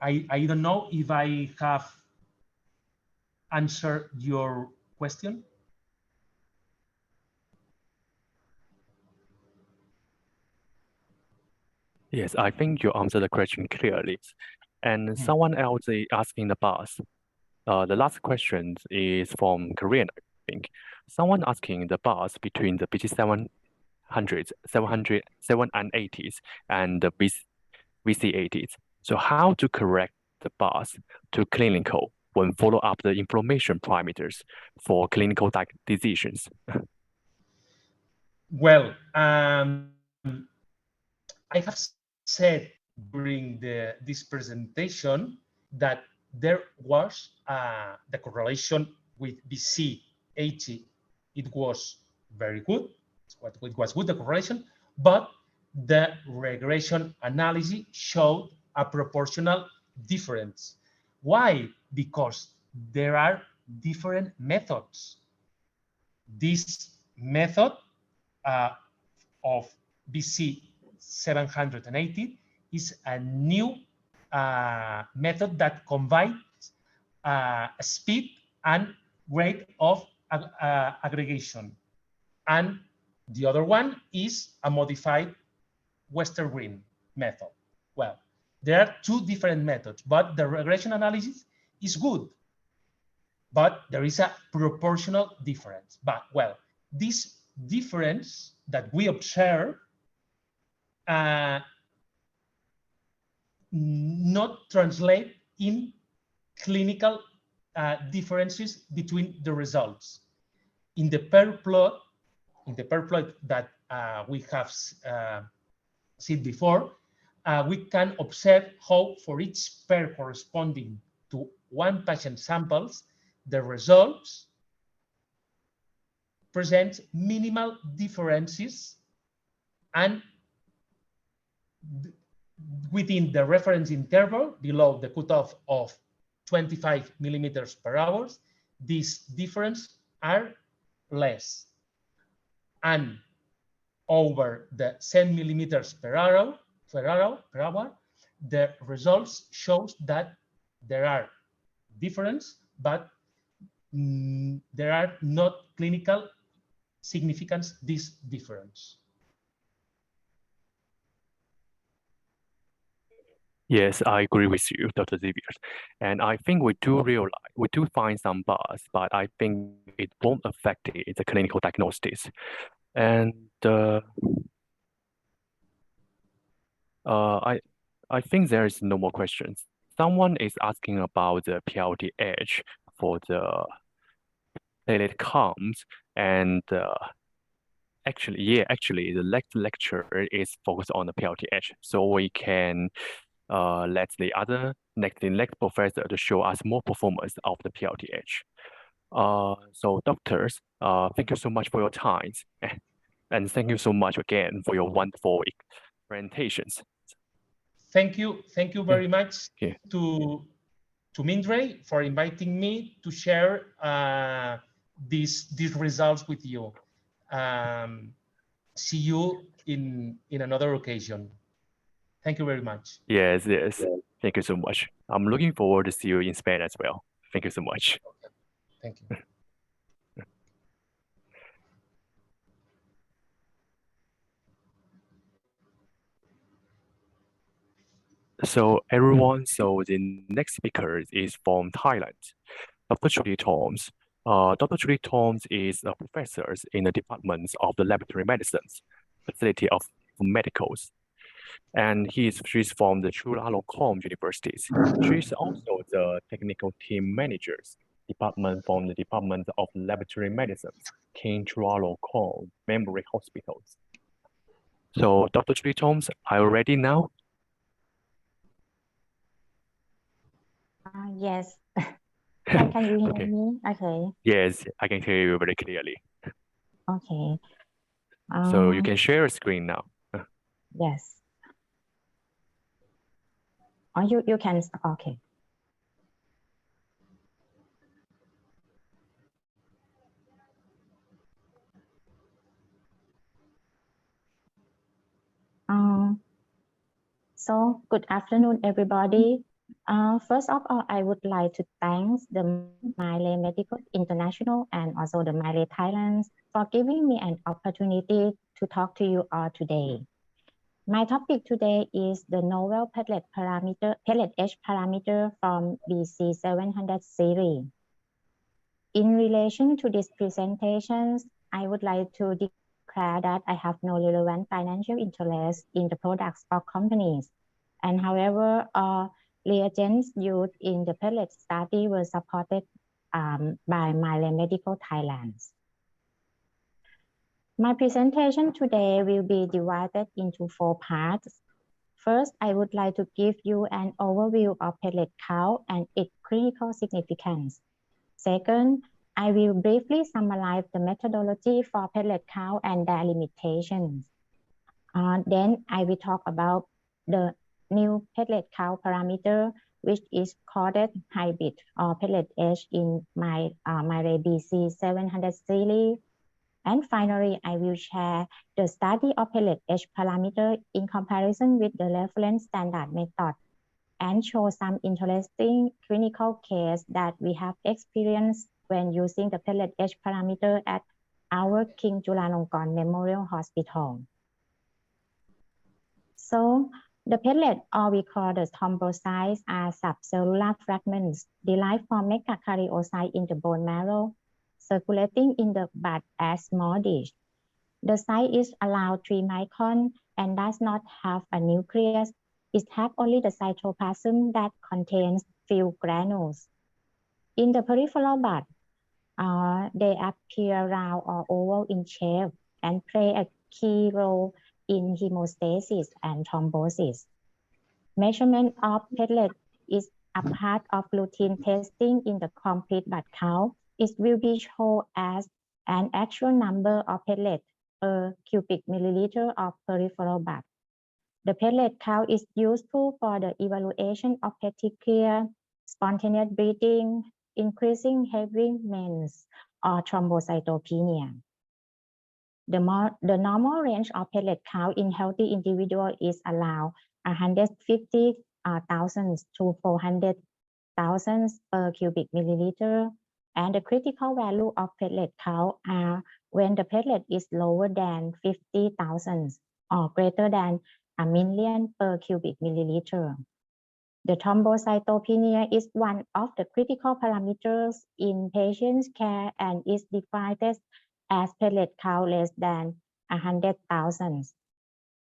I don't know if I have answered your question. Yes, I think you answered the question clearly. And someone else is asking the bus. The last question is from Korean, I think. Someone asking the bus between the BT700s, 780s, and the VC80s. So how to correct the bus to clinical when follow up the inflammation parameters for clinical decisions? Well, I have said during this presentation that there was the correlation with BC80. It was very good. It was good, the correlation, but the regression analysis showed a proportional difference. Why? Because there are different methods. This method of BC-780 is a new method that combines speed and rate of aggregation. And the other one is a modified Westergreen method. Well, there are two different methods, but the regression analysis is good. But there is a proportional difference. But, well, this difference that we observe not translate in clinical differences between the results. In the pair plot, that we have seen before, we can observe how for each pair corresponding to one patient samples, the results present minimal differences and within the reference interval below the cutoff of 25 millimeters per hour, these differences are less. And over the 10 millimeters per hour, the results shows that there are differences, but there are not clinical significance this difference? Yes, I agree with you, Dr. Xavier. And I think we do find some bars, but I think it won't affect the clinical diagnosis. And I think there is no more questions. Someone is asking about the PLDH for the platelet counts, and actually, the next lecture is focused on the PLDH, so we can let the next professor to show us more performance of the PLDH. So doctors, thank you so much for your time, and thank you so much again for your wonderful presentations. Thank you very much Okay. to Mindray for inviting me to share these results with you. See you in another occasion. Thank you very much. Yes. Thank you so much. I'm looking forward to see you in Spain as well. Thank you so much. Okay. Thank you. So everyone, the next speaker is from Thailand, Dr. Julie Toms. Dr. Julie Toms is a professor in the Department of the Laboratory Medicine, Facility of Medicals, and she's from the Chulalongkorn Universities. She's also the technical team managers department from the Department of Laboratory Medicine, King Chulalongkorn Memorial Hospitals. So, Dr. Julie Toms, are you ready now? Yes. Can you hear Okay. me? Okay. Yes, I can hear you very clearly. Okay. So you can share a screen now. Yes. Or you can, okay. So good afternoon, everybody. First of all, I would like to thank the Mindray Medical International and also the Mindray Thailand for giving me an opportunity to talk to you all today. My topic today is the novel platelet H parameter from BC-700 series. In relation to these presentations, I would like to declare that I have no relevant financial interest in the products or companies. And however, reagents used in the platelet study were supported by Mindray Medical Thailand. My presentation today will be divided into 4 parts. First, I would like to give you an overview of platelet count and its clinical significance. Second, I will briefly summarize the methodology for platelet count and their limitations. Then I will talk about the new platelet count parameter, which is called hybrid or platelet H in Mindray BC-700 series. And finally, I will share the study of platelet H parameter in comparison with the reference standard method and show some interesting clinical case that we have experienced when using the platelet H parameter at our King Chulalongkorn Memorial Hospital. So the platelet, or we call the thrombocytes, are subcellular fragments derived from megakaryocytes in the bone marrow, circulating in the blood as small dish. The size is around 3 microns and does not have a nucleus. It has only the cytoplasm that contains few granules. In the peripheral blood, they appear round or oval in shape and play a key role in hemostasis and thrombosis. Measurement of platelet is a part of routine testing in the complete blood count. It will be shown as an actual number of platelets per cubic milliliter of peripheral blood. The platelet count is useful for the evaluation of petechiae, spontaneous bleeding, increasing heavy means, or thrombocytopenia. The normal range of platelet count in healthy individual is around 150,000 to 400,000 per cubic milliliter, and the critical value of platelet count are when the platelet is lower than 50,000 or greater than a million per cubic milliliter. The thrombocytopenia is one of the critical parameters in patients' care and is defined as platelet count less than 100,000.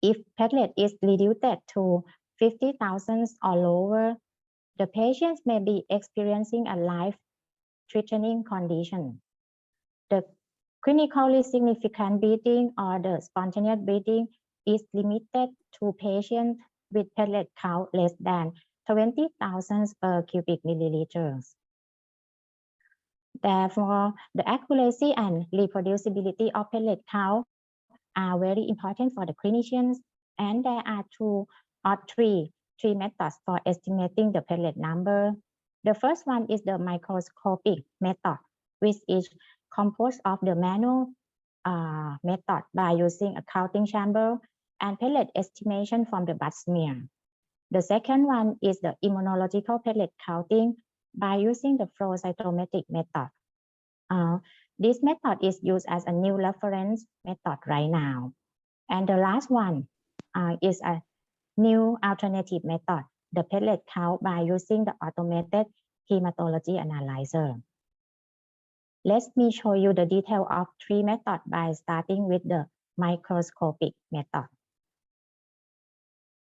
If platelet is reduced to 50,000 or lower, the patient may be experiencing a life-threatening condition. The clinically significant bleeding or the spontaneous bleeding is limited to patients with platelet count less than 20,000 per cubic milliliters. Therefore, the accuracy and reproducibility of platelet count are very important for the clinicians, and there are two or three methods for estimating the platelet number. The first one is the microscopic method, which is composed of the manual method by using a counting chamber and platelet estimation from the blood smear. The second one is the immunological platelet counting by using the flow cytometric method. This method is used as a new reference method right now. And the last one is a new alternative method, the platelet count by using the automated hematology analyzer. Let me show you the detail of three methods by starting with the microscopic method.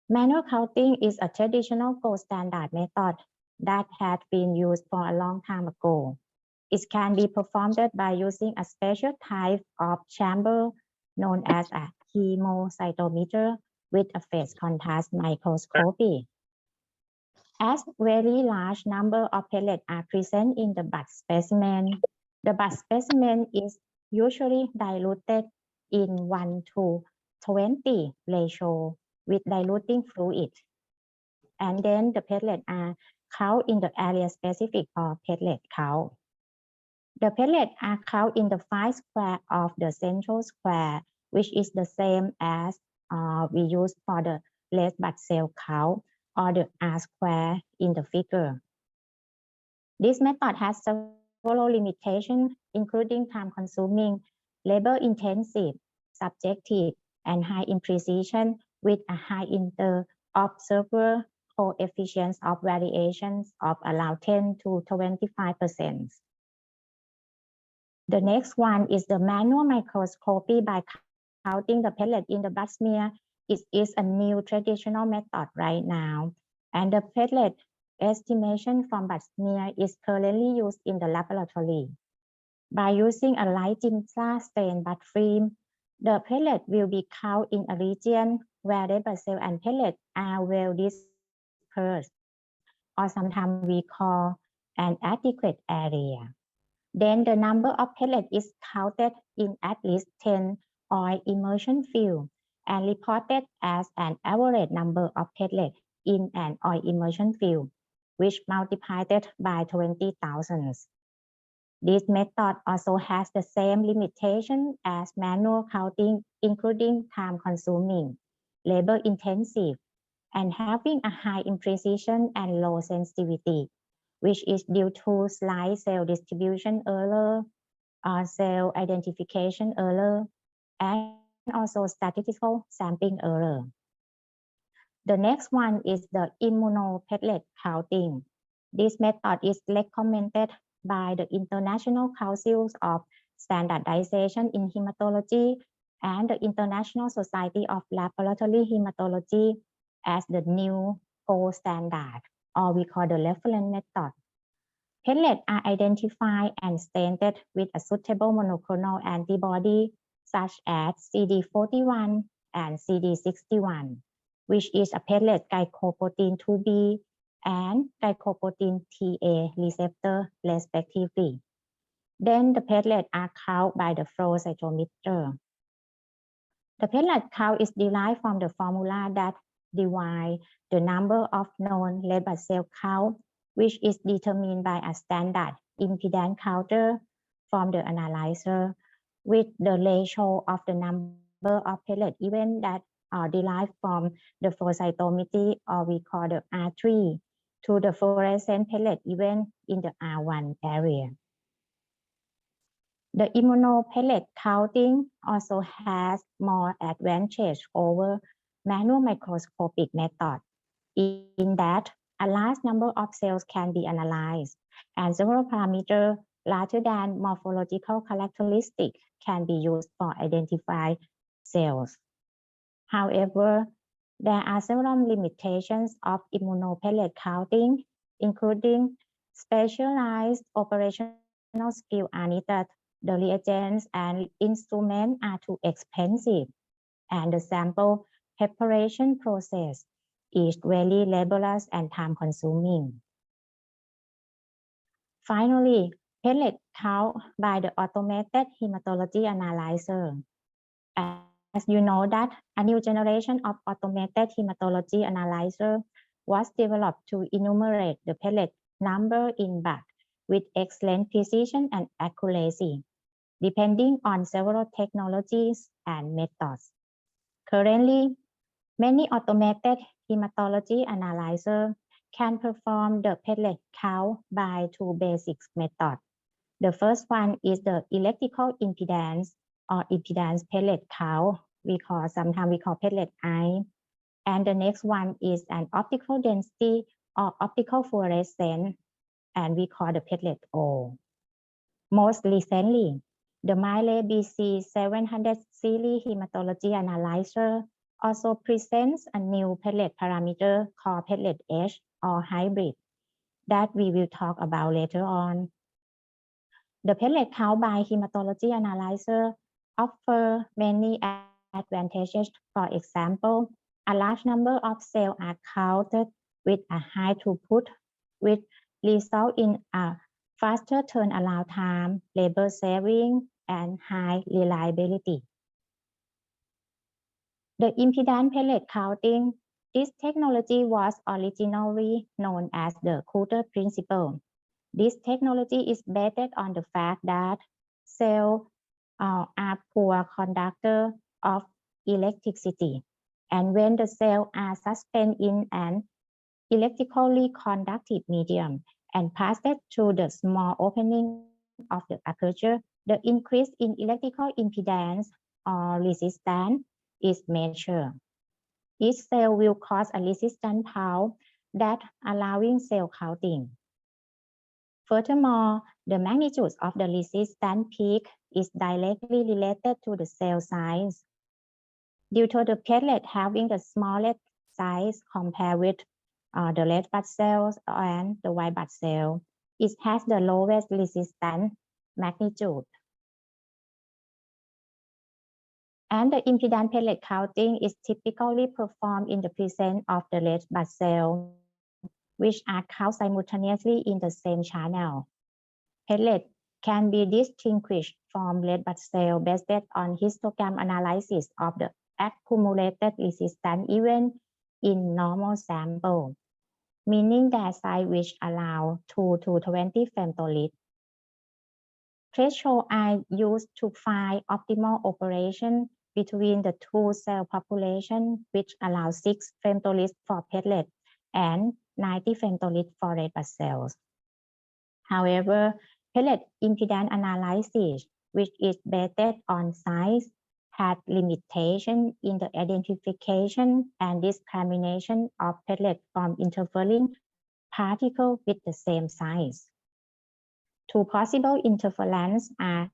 Manual counting is a traditional gold standard method that had been used for a long time ago. It can be performed by using a special type of chamber known as a hemocytometer with a phase contrast microscopy. As very large number of platelets are present in the blood specimen, the blood specimen is usually diluted in 1:20 ratio with diluting fluid. And then the platelets are counted in the area specific for platelet count. The platelets are counted in the 5 square of the central square, which is the same as we use for the red blood cell count or the R square in the figure. This method has several limitations, including time-consuming, labor-intensive, subjective, and high imprecision with a high inter-observer coefficients of variations of around 10 to 25%. The next one is the manual microscopy by counting the platelet in the blood smear. It is a new traditional method right now, and the platelet estimation from blood smear is currently used in the laboratory. By using a light giemsa stain blood film, the platelet will be counted in a region where red blood cell and platelet are well dispersed, or sometimes we call an adequate area. Then the number of platelets is counted in at least 10 oil immersion fields and reported as an average number of platelets in an oil immersion field, which multiplied by 20,000. This method also has the same limitation as manual counting, including time-consuming, labor-intensive, and having a high imprecision and low sensitivity, which is due to slight cell distribution error, cell identification error, and also statistical sampling error. The next one is the immunoplatelet counting. This method is recommended by the International Councils of Standardization in Hematology and the International Society of Laboratory Hematology as the new gold standard, or we call the reference method. Platelets are identified and stained with a suitable monoclonal antibody such as CD41 and CD61, which is a platelet glycoprotein 2B and glycoprotein TA receptor respectively. Then the platelets are counted by the flow cytometer. The platelet count is derived from the formula that divide the number of known red blood cell count, which is determined by a standard impedance counter from the analyzer with the ratio of the number of platelet events that are derived from the flow cytometry, or we call the R3, to the fluorescent platelet event in the R1 area. The immunopellet counting also has more advantage over manual microscopic method in that a large number of cells can be analyzed and several parameters rather than morphological characteristics can be used for identify cells. However, there are several limitations of immunopellet counting, including specialized operational skill are needed. The reagents and instruments are too expensive, and the sample preparation process is very laborious and time-consuming. Finally, pellet count by the automated hematology analyzer. As you know that a new generation of automated hematology analyzer was developed to enumerate the pellet number in blood with excellent precision and accuracy, depending on several technologies and methods. Currently, many automated hematology analyzers can perform the pellet count by two basic methods. The first one is the electrical impedance or impedance pellet count. Sometimes we call pellet I. And the next one is an optical density or optical fluorescence, and we call the pellet O. Most recently, the Mindray BC-700Series hematology analyzer also presents a new pellet parameter called pellet H or hybrid that we will talk about later on. The pellet count by hematology analyzer offer many advantages. For example, a large number of cells are counted with a high throughput, which result in a faster turnaround time, labor saving, and high reliability. The impedance pellet counting, this technology was originally known as the Coulter principle. This technology is based on the fact that cells are poor conductor of electricity. And when the cells are suspended in an electrically conductive medium and passed through the small opening of the aperture, the increase in electrical impedance or resistance is measured. Each cell will cause a resistance pulse that allowing cell counting. Furthermore, the magnitude of the resistance peak is directly related to the cell size. Due to the platelet having the smallest size compared with the red blood cells and the white blood cell, it has the lowest resistance magnitude. And the impedance pellet counting is typically performed in the presence of the red blood cell, which are counted simultaneously in the same channel. Pellet can be distinguished from red blood cell based on histogram analysis of the accumulated resistance event in normal sample, meaning their size which allow 2 to 20 femtoliths. Thresholds are used to find optimal operation between the two cell population, which allows 6 femtoliths for platelet and 90 femtoliths for red blood cells. However, pellet impedance analysis, which is based on size, had limitation in the identification and discrimination of pellet from interfering particles with the same size. Two possible interference are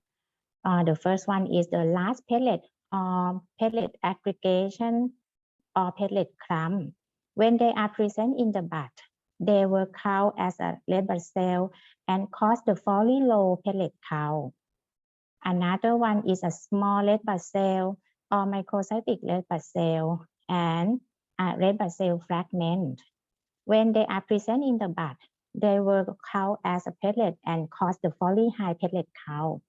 the first one is the large pellet or pellet aggregation or pellet clump. When they are present in the blood, they will count as a red blood cell and cause the very low pellet count. Another one is a small red blood cell or microcytic red blood cell and a red blood cell fragment. When they are present in the blood, they will count as a pellet and cause the very high pellet count.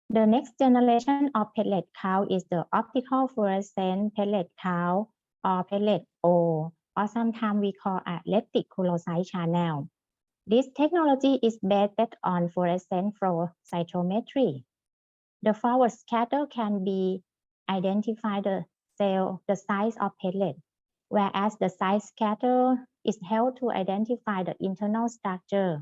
The next generation of pellet count is the optical fluorescent pellet count or pellet O, or sometimes we call a reticulocyte channel. This technology is based on fluorescent flow cytometry. The forward scatter can be identify the size of pellet, whereas the side scatter is held to identify the internal structure.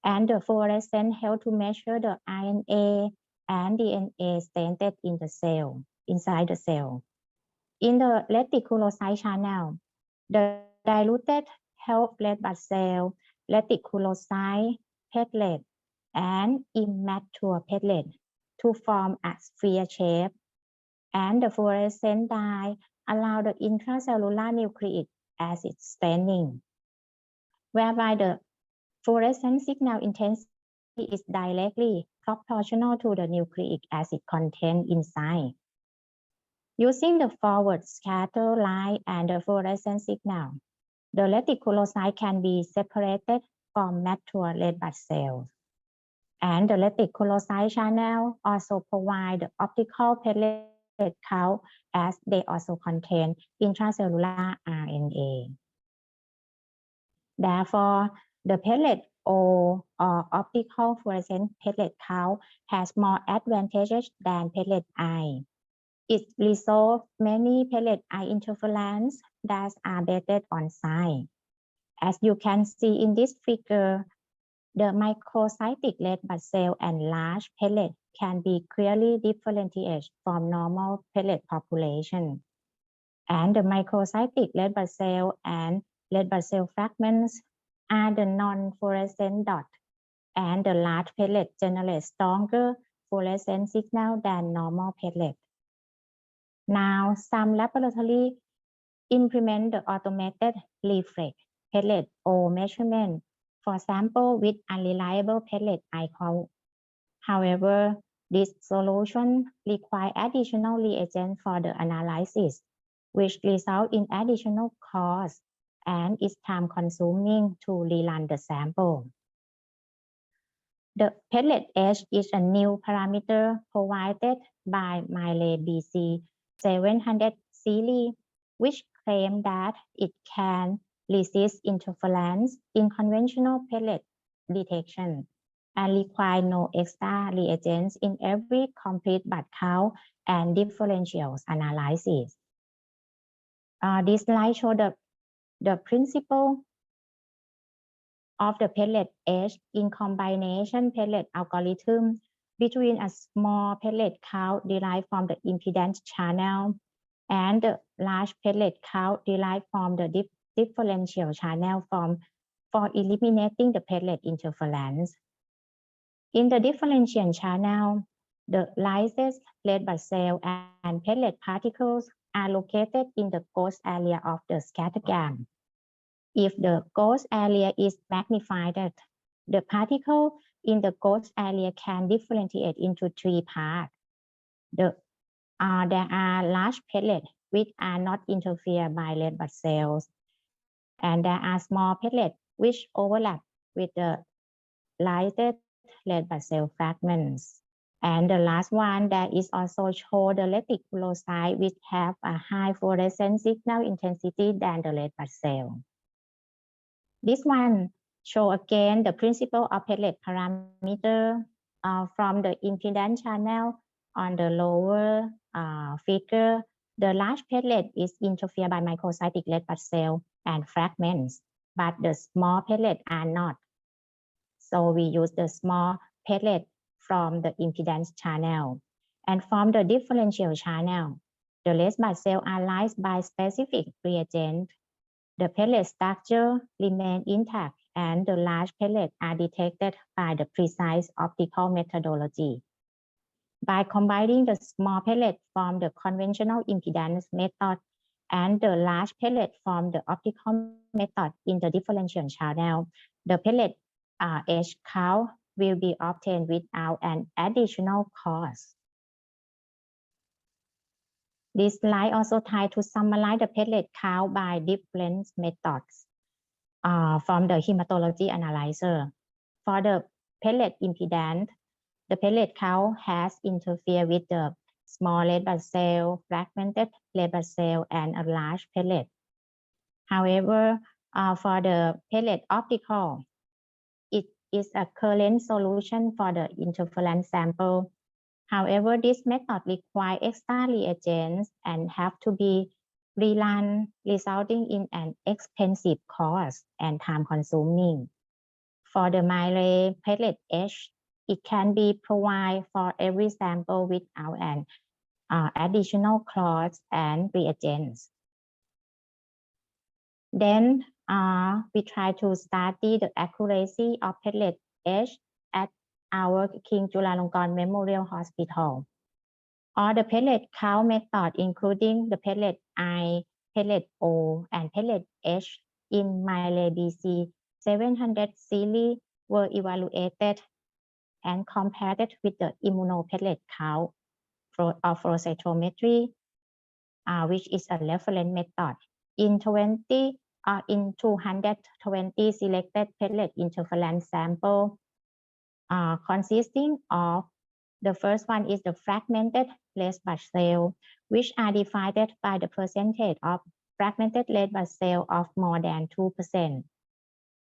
and the fluorescent help to measure the RNA and DNA stated in the cell, inside the cell. In the reticulocyte channel, the diluted help red blood cell, reticulocyte platelet, and immature platelet to form a sphere shape, and the fluorescent dye allow the intracellular nucleic acid staining, whereby the fluorescent signal intensity is directly proportional to the nucleic acid content inside. Using the forward scatter line and the fluorescent signal, the reticulocyte can be separated from mature red blood cells. And the reticulocyte channel also provide the optical platelet count as they also contain intracellular RNA. Therefore, the platelet O or optical fluorescent platelet count has more advantages than platelet I. It resolves many platelet I interference that are based on size. As you can see in this figure, the microcytic red blood cell and large platelet can be clearly differentiated from normal platelet population. And the microcytic red blood cell and red blood cell fragments are the non-fluorescent dot, and the large platelet generate stronger fluorescent signal than normal platelet. Now, some laboratory implement the automated reflex platelet O measurement for sample with unreliable platelet I count. However, this solution requires additional reagent for the analysis, which result in additional cost and is time consuming to rerun the sample. The platelet H is a new parameter provided by Mindray BC-700Series, which claim that it can resist interference in conventional platelet detection and require no extra reagents in every complete blood count and differential analysis. This slide shows the principle of the platelet H in combination platelet algorithm between a small platelet count derived from the impedance channel and the large platelet count derived from the differential channel for eliminating the platelet interference. In the differential channel, the lysed red blood cell and platelet particles are located in the ghost area of the scattergram. If the ghost area is magnified, the particle in the ghost area can differentiate into three parts. There are large platelets which are not interfered by red blood cells, and there are small platelets which overlap with the lysed red blood cell fragments. And the last one that is also show the reticulocyte which have a high fluorescent signal intensity than the red blood cell. This one show again the principle of platelet parameter from the impedance channel on the lower figure. The large platelet is interfered by microcytic red blood cell and fragments, but the small platelet are not. So we use the small platelet from the impedance channel. And from the differential channel, the red blood cells are lysed by specific reagent. The platelet structure remains intact, and the large platelets are detected by the precise optical methodology. By combining the small platelet from the conventional impedance method and the large platelet from the optical method in the differential channel, the platelet H count will be obtained without an additional cost. This slide also tries to summarize the platelet count by different methods from the hematology analyzer. For the platelet impedance, the platelet count has interfered with the small red blood cell, fragmented red blood cell, and a large platelet. However, for the platelet optical, it is a current solution for the interference sample. However, this method requires extra reagents and have to be rerun, resulting in an expensive cost and time consuming. For the Mindray platelet H, it can be provided for every sample without an additional cloths and reagents. Then we try to study the accuracy of platelet H at our King Chulalongkorn Memorial Hospital. All the platelet count method, including the platelet I, platelet O, and platelet H in Mindray BC-700 series were evaluated and compared with the immunoplatelet count of flow cytometry, which is a reference method. In 220 selected platelet interference sample consisting of the first one is the fragmented red blood cell, which are divided by the percentage of fragmented red blood cell of more than 2%.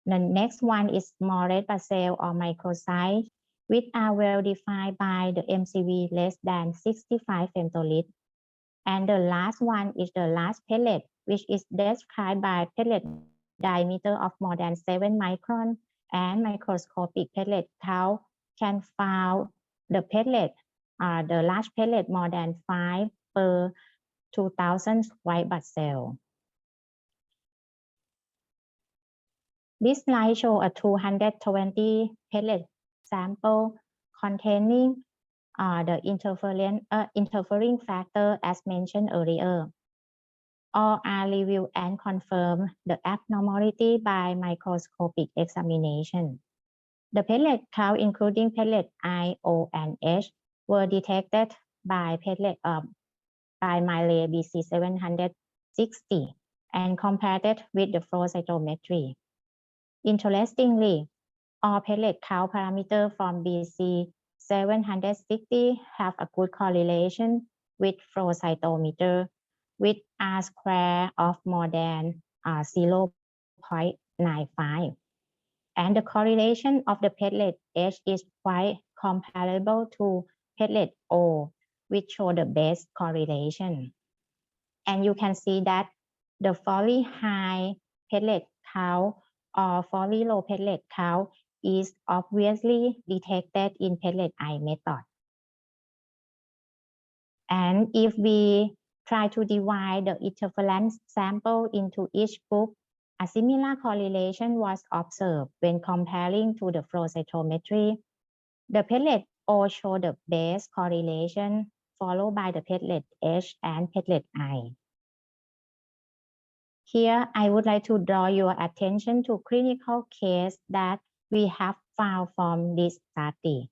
The next one is small red blood cell or microcyte, which are well defined by the MCV less than 65 femtoliters. And the last one is the large platelet, which is described by platelet diameter of more than 7 micron, and microscopic platelet count can found the platelet, the large platelet more than 5 per 2,000 white blood cell. This slide shows a 220 platelet sample containing the interfering factor as mentioned earlier. All are reviewed and confirmed the abnormality by microscopic examination. The platelet count, including platelet I, O, and H, were detected by Mindray BC-760 and compared with the flow cytometry. Interestingly, all platelet count parameters from BC-760 have a good correlation with flow cytometer, with R square of more than 0.95. And the correlation of the platelet H is quite comparable to platelet O, which show the best correlation. And you can see that the fully high platelet count or fully low platelet count is obviously detected in platelet I method. And if we try to divide the interference sample into each group, a similar correlation was observed when comparing to the flow cytometry. The platelet O show the best correlation, followed by the platelet H and platelet I. Here, I would like to draw your attention to clinical case that we have found from this study.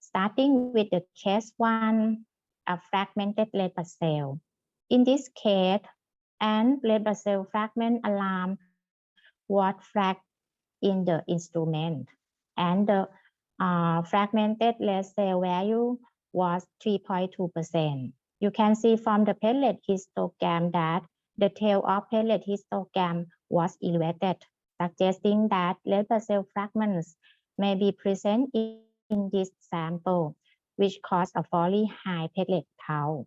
Starting with the case 1, a fragmented red blood cell. In this case, an red blood cell fragment alarm was flagged in the instrument, and the fragmented red cell value was 3.2%. You can see from the platelet histogram that the tail of platelet histogram was elevated, suggesting that red blood cell fragments may be present in this sample, which caused a fairly high platelet count.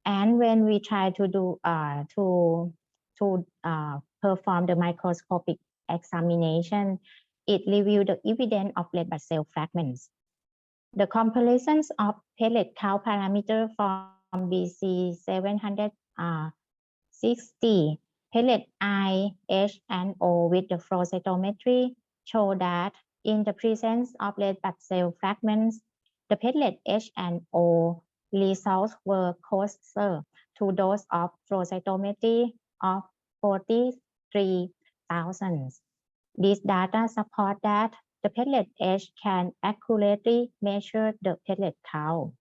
And when we try to do perform the microscopic examination, it revealed the evidence of red blood cell fragments. The comparisons of platelet count parameter from BC-760, platelet I, H, and O with the flow cytometry show that in the presence of red blood cell fragments, the platelet H and O results were closer to those of flow cytometry of 43,000. These data support that the platelet H can accurately measure the platelet count.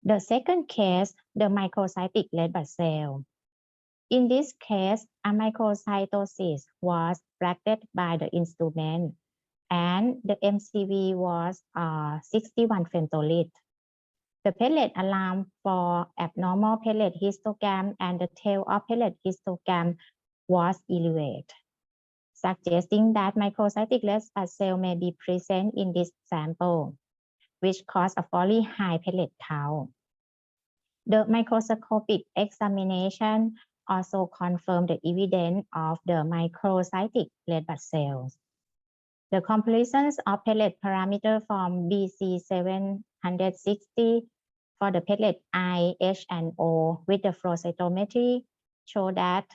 The second case, the microcytic red blood cell. In this case, a microcytosis was flagged by the instrument, and the MCV was 61 femtoliters. The platelet alarm for abnormal platelet histogram and the tail of platelet histogram was elevated, suggesting that microcytic red blood cell may be present in this sample, which caused a fairly high platelet count. The microscopic examination also confirm the evidence of the microcytic red blood cells. The comparisons of pellet parameter from BC-700Series for the pellet I, H, and O with the flow cytometry show that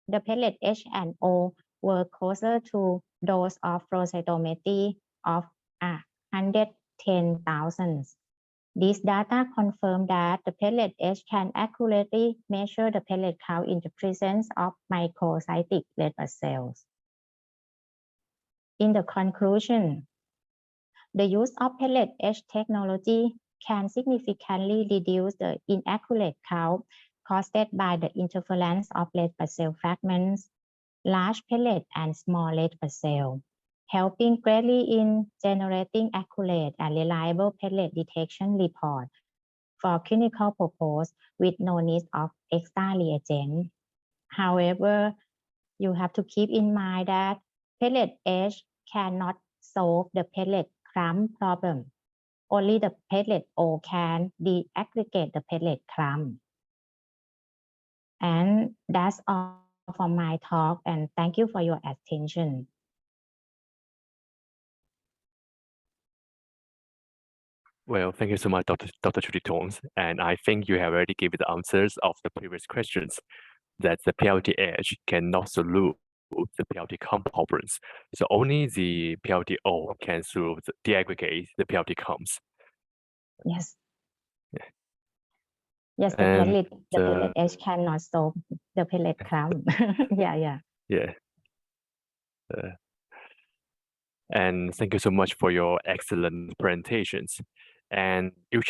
the pellet H and O were closer to those of flow cytometry of 110,000. These data confirm that the pellet H can accurately measure the pellet count in the presence of microcytic red blood cells. In the conclusion, the use of pellet H technology can significantly reduce the inaccurate count caused by the interference of red blood cell fragments, large pellet and small red blood cell, helping greatly in generating accurate and reliable pellet detection report for clinical purpose with no need of extra reagent. However, you have to keep in mind that pellet H cannot solve the pellet clump problem. Only the pellet O can deaggregate the pellet clump. And that's all for my talk, and thank you for your attention. Well, thank you so much, Dr. Judy Tones. And I think you have already given the answers of the previous questions that the PLT-H cannot solve the PLT comp problems. So only the PLT-O can solve deaggregate the PLT comps. Yes. Yeah. Yes, the pellet H cannot solve the pellet clump. Yeah. And thank you so much for your excellent presentations. And you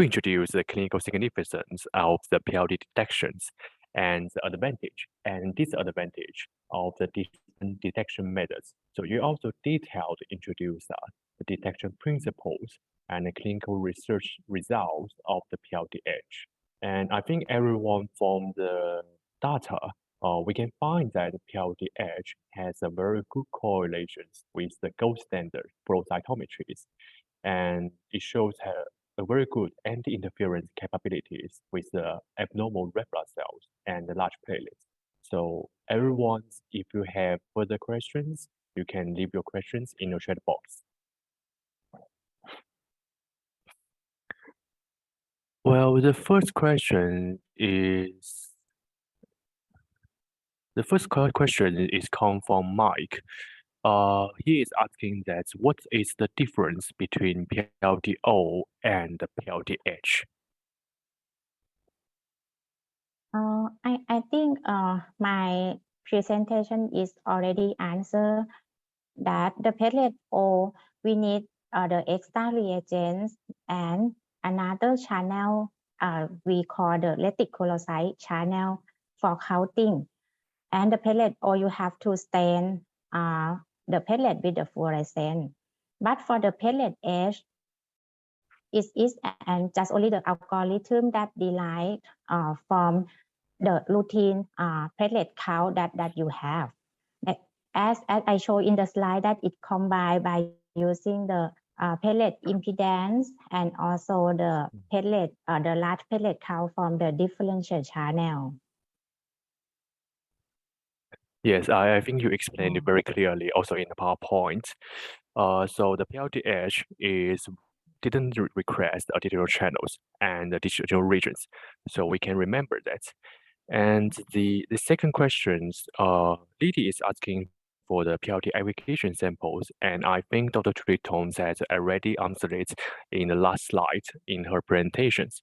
introduce the clinical significance of the PLT detections and the advantage and disadvantage of the different detection methods. So you also detailed introduce the detection principles and the clinical research results of the PLT-H. And I think everyone from the data we can find that PLT-H has a very good correlation with the gold standard flow cytometries, and it shows a very good anti-interference capabilities with the abnormal red blood cells and the large platelets. So everyone, if you have further questions, you can leave your questions in your chat box. Well, the first question is come from Mike. He is asking that what is the difference between PLT-O and PLT-H? I think my presentation is already answered that the pellet O, we need the extra reagents and another channel we call the reticulocyte channel for counting. And the pellet O, you have to stain the pellet with the fluorescent. But for the pellet H, it is and just only the algorithm that derived from the routine pellet count that you have. As I show in the slide, that it combined by using the pellet impedance and also the pellet, the large pellet count from the differential channel. Yes, I think you explained it very clearly also in the PowerPoint. So the PLT-H didn't request additional channels and additional regions, so we can remember that. And the second question, Lily is asking for the PLT aggregation samples, and I think Dr. Tones has already answered it in the last slide in her presentations.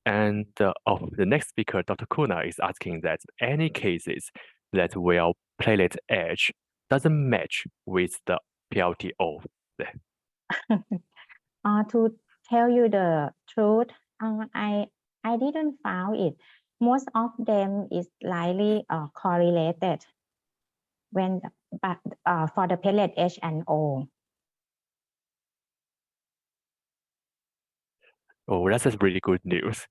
And the next speaker, Dr. Kuna, is asking that any cases that where platelet edge doesn't match with the PLT-O. To tell you the truth, I didn't found it. Most of them is slightly correlated but for the pellet H and O. Oh, that's really good news.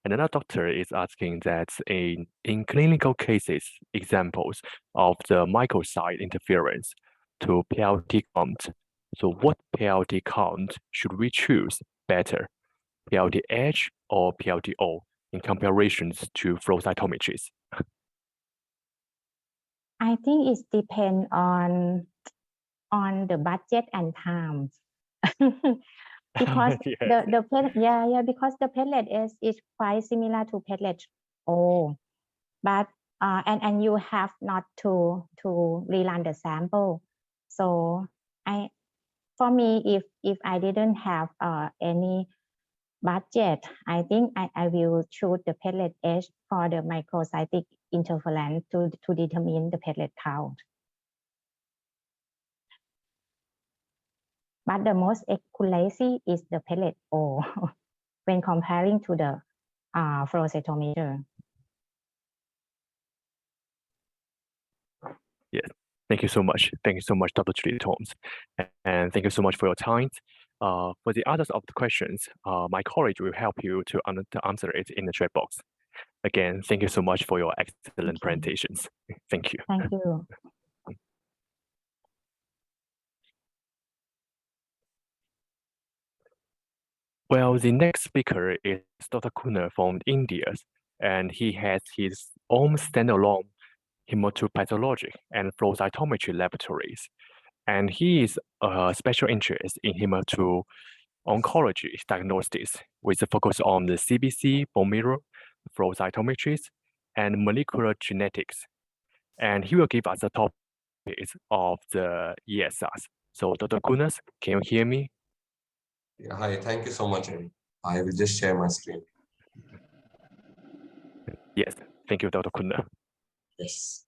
Another doctor is asking that in clinical cases, examples of the microsite interference to PLT count. So what PLT count should we choose better? PLDH or PLDO in comparisons to flow cytometries? I think it depends on the budget and time. Because Yes. because the pellet is quite similar to pellet O, but and you have not to rerun the sample. So for me, if I didn't have any budget, I think I will choose the pellet H for the microcytic interference to determine the pellet count. But the most accuracy is the pellet O when comparing to the flow cytometer. Yes. Thank you so much. Thank you so much, Dr. Julie Thoms. And thank you so much for your time. For the others of the questions, my colleague will help you to answer it in the chat box. Again, thank you so much for your excellent presentations. Thank you. Thank you. Well, the next speaker is Dr. Kuna from India, and he has his own standalone hematopathology and flow cytometry laboratories. And he is a special interest in hemato-oncology diagnostics with a focus on the CBC, bone marrow, flow cytometries, and molecular genetics. And he will give us a topic of the ESRs. So Dr. Kunas, can you hear me? Yeah, hi, thank you so much, Eddie. I will just share my screen. Yes, thank you, Dr. Kuna. Yes.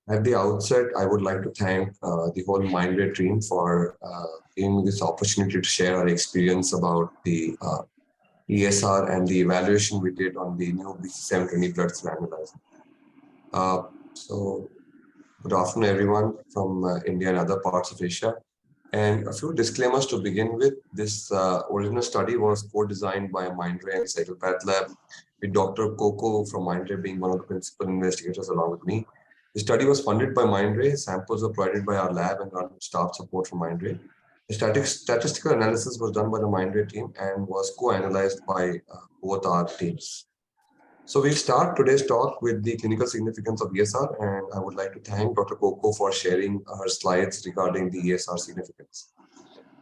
At the outset, I would like to thank the whole Mindray team for giving me this opportunity to share our experience about the ESR and the evaluation we did on the new BC-700 blood cell analyzer. So, good afternoon, everyone from India and other parts of Asia. And a few disclaimers to begin with. This original study was co-designed by Mindray and Cyclopath Lab, with Dr. Coco from Mindray being one of the principal investigators along with me. The study was funded by Mindray. Samples were provided by our lab and run with staff support from Mindray. The statistical analysis was done by the Mindray team and was co-analyzed by both our teams. So we'll start today's talk with the clinical significance of ESR, and I would like to thank Dr. Coco for sharing her slides regarding the ESR significance.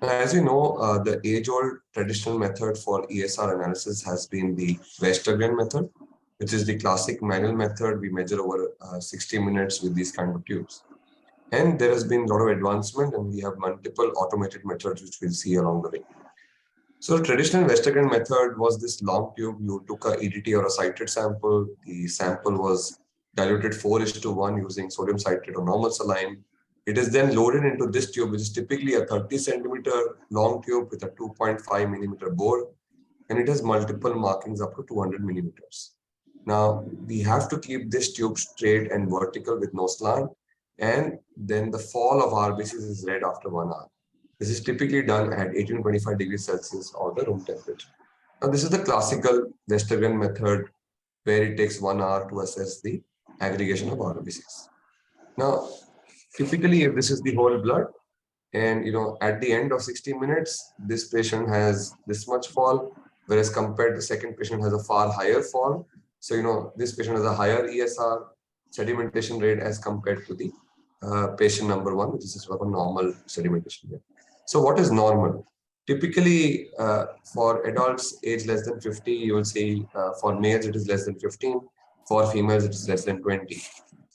Now, as you know, the age-old traditional method for ESR analysis has been the Westergren method, which is the classic manual method. We measure over 60 minutes with these kind of tubes. And there has been a lot of advancement, and we have multiple automated methods, which we'll see along the way. So the traditional Westergren method was this long tube. You took a EDT or a citrate sample. The sample was diluted 4:1 using sodium citrate or normal saline. It is then loaded into this tube, which is typically a 30 centimeter long tube with a 2.5 millimeter bore, and it has multiple markings up to 200 millimeters. Now, we have to keep this tube straight and vertical with no slant, and then the fall of RBCs is read after 1 hour. This is typically done at 1825 degrees Celsius or the room temperature. Now, this is the classical Westergren method where it takes 1 hour to assess the aggregation of RBCs. Now, typically, if this is the whole blood, and at the end of 60 minutes, this patient has this much fall, whereas compared to second patient has a far higher fall. So, this patient has a higher ESR sedimentation rate as compared to the patient number 1, which is sort of a normal sedimentation rate. So what is normal? Typically, for adults age less than 50, you will see for males it is less than 15, for females it is less than 20.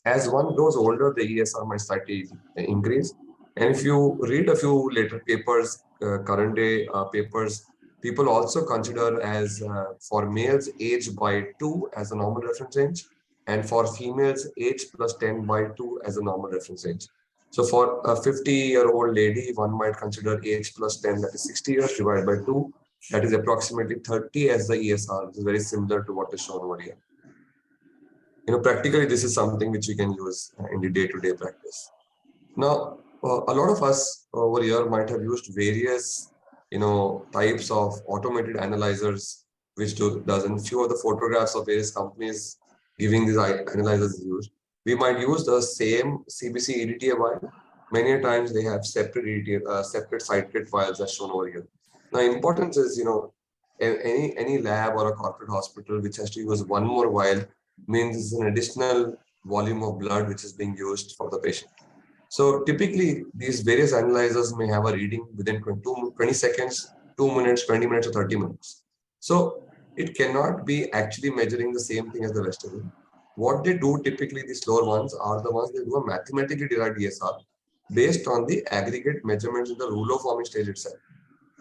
As one grows older, the ESR might slightly increase. And if you read a few later papers, current day papers, people also consider as for males age by 2 as a normal reference range, and for females age plus 10 by 2 as a normal reference range. So for a 50-year-old lady, one might consider age plus 10, that is 60 years, divided by 2, that is approximately 30 as the ESR, which is very similar to what is shown over here. Practically, this is something which we can use in the day-to-day practice. Now, a lot of us over here might have used various, types of automated analyzers, which does, and few of the photographs of various companies giving these analyzers used. We might use the same CBC EDTA vial. Many times they have separate EDTA, separate citrate vials as shown over here. Now, importance is, any lab or a corporate hospital which has to use one more vial means it's an additional volume of blood which is being used for the patient. So typically, these various analyzers may have a reading within 20 seconds, 2 minutes, 20 minutes, or 30 minutes. So it cannot be actually measuring the same thing as the Western. What they do typically, the slower ones are the ones that do a mathematically derived ESR based on the aggregate measurements in the rulo-forming stage itself.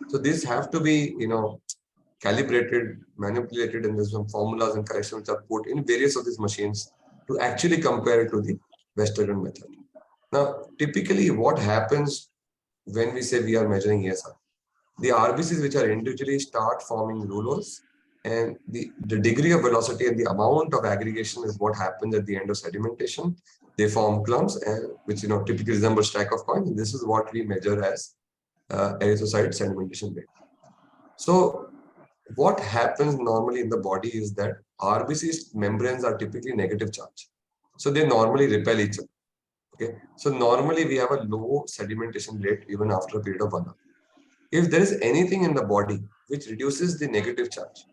So these have to be, calibrated, manipulated, and there's some formulas and corrections which are put in various of these machines to actually compare it to the Western method. Now, typically what happens when we say we are measuring ESR? The RBCs which are individually start forming rulos, and the degree of velocity and the amount of aggregation is what happens at the end of sedimentation. They form clumps, which typically resemble stack of coins. This is what we measure as erythrocyte sedimentation rate. So what happens normally in the body is that RBC's membranes are typically negative charge. So they normally repel each other. Okay. So normally we have a low sedimentation rate even after a period of 1 hour. If there is anything in the body which reduces the negative charge,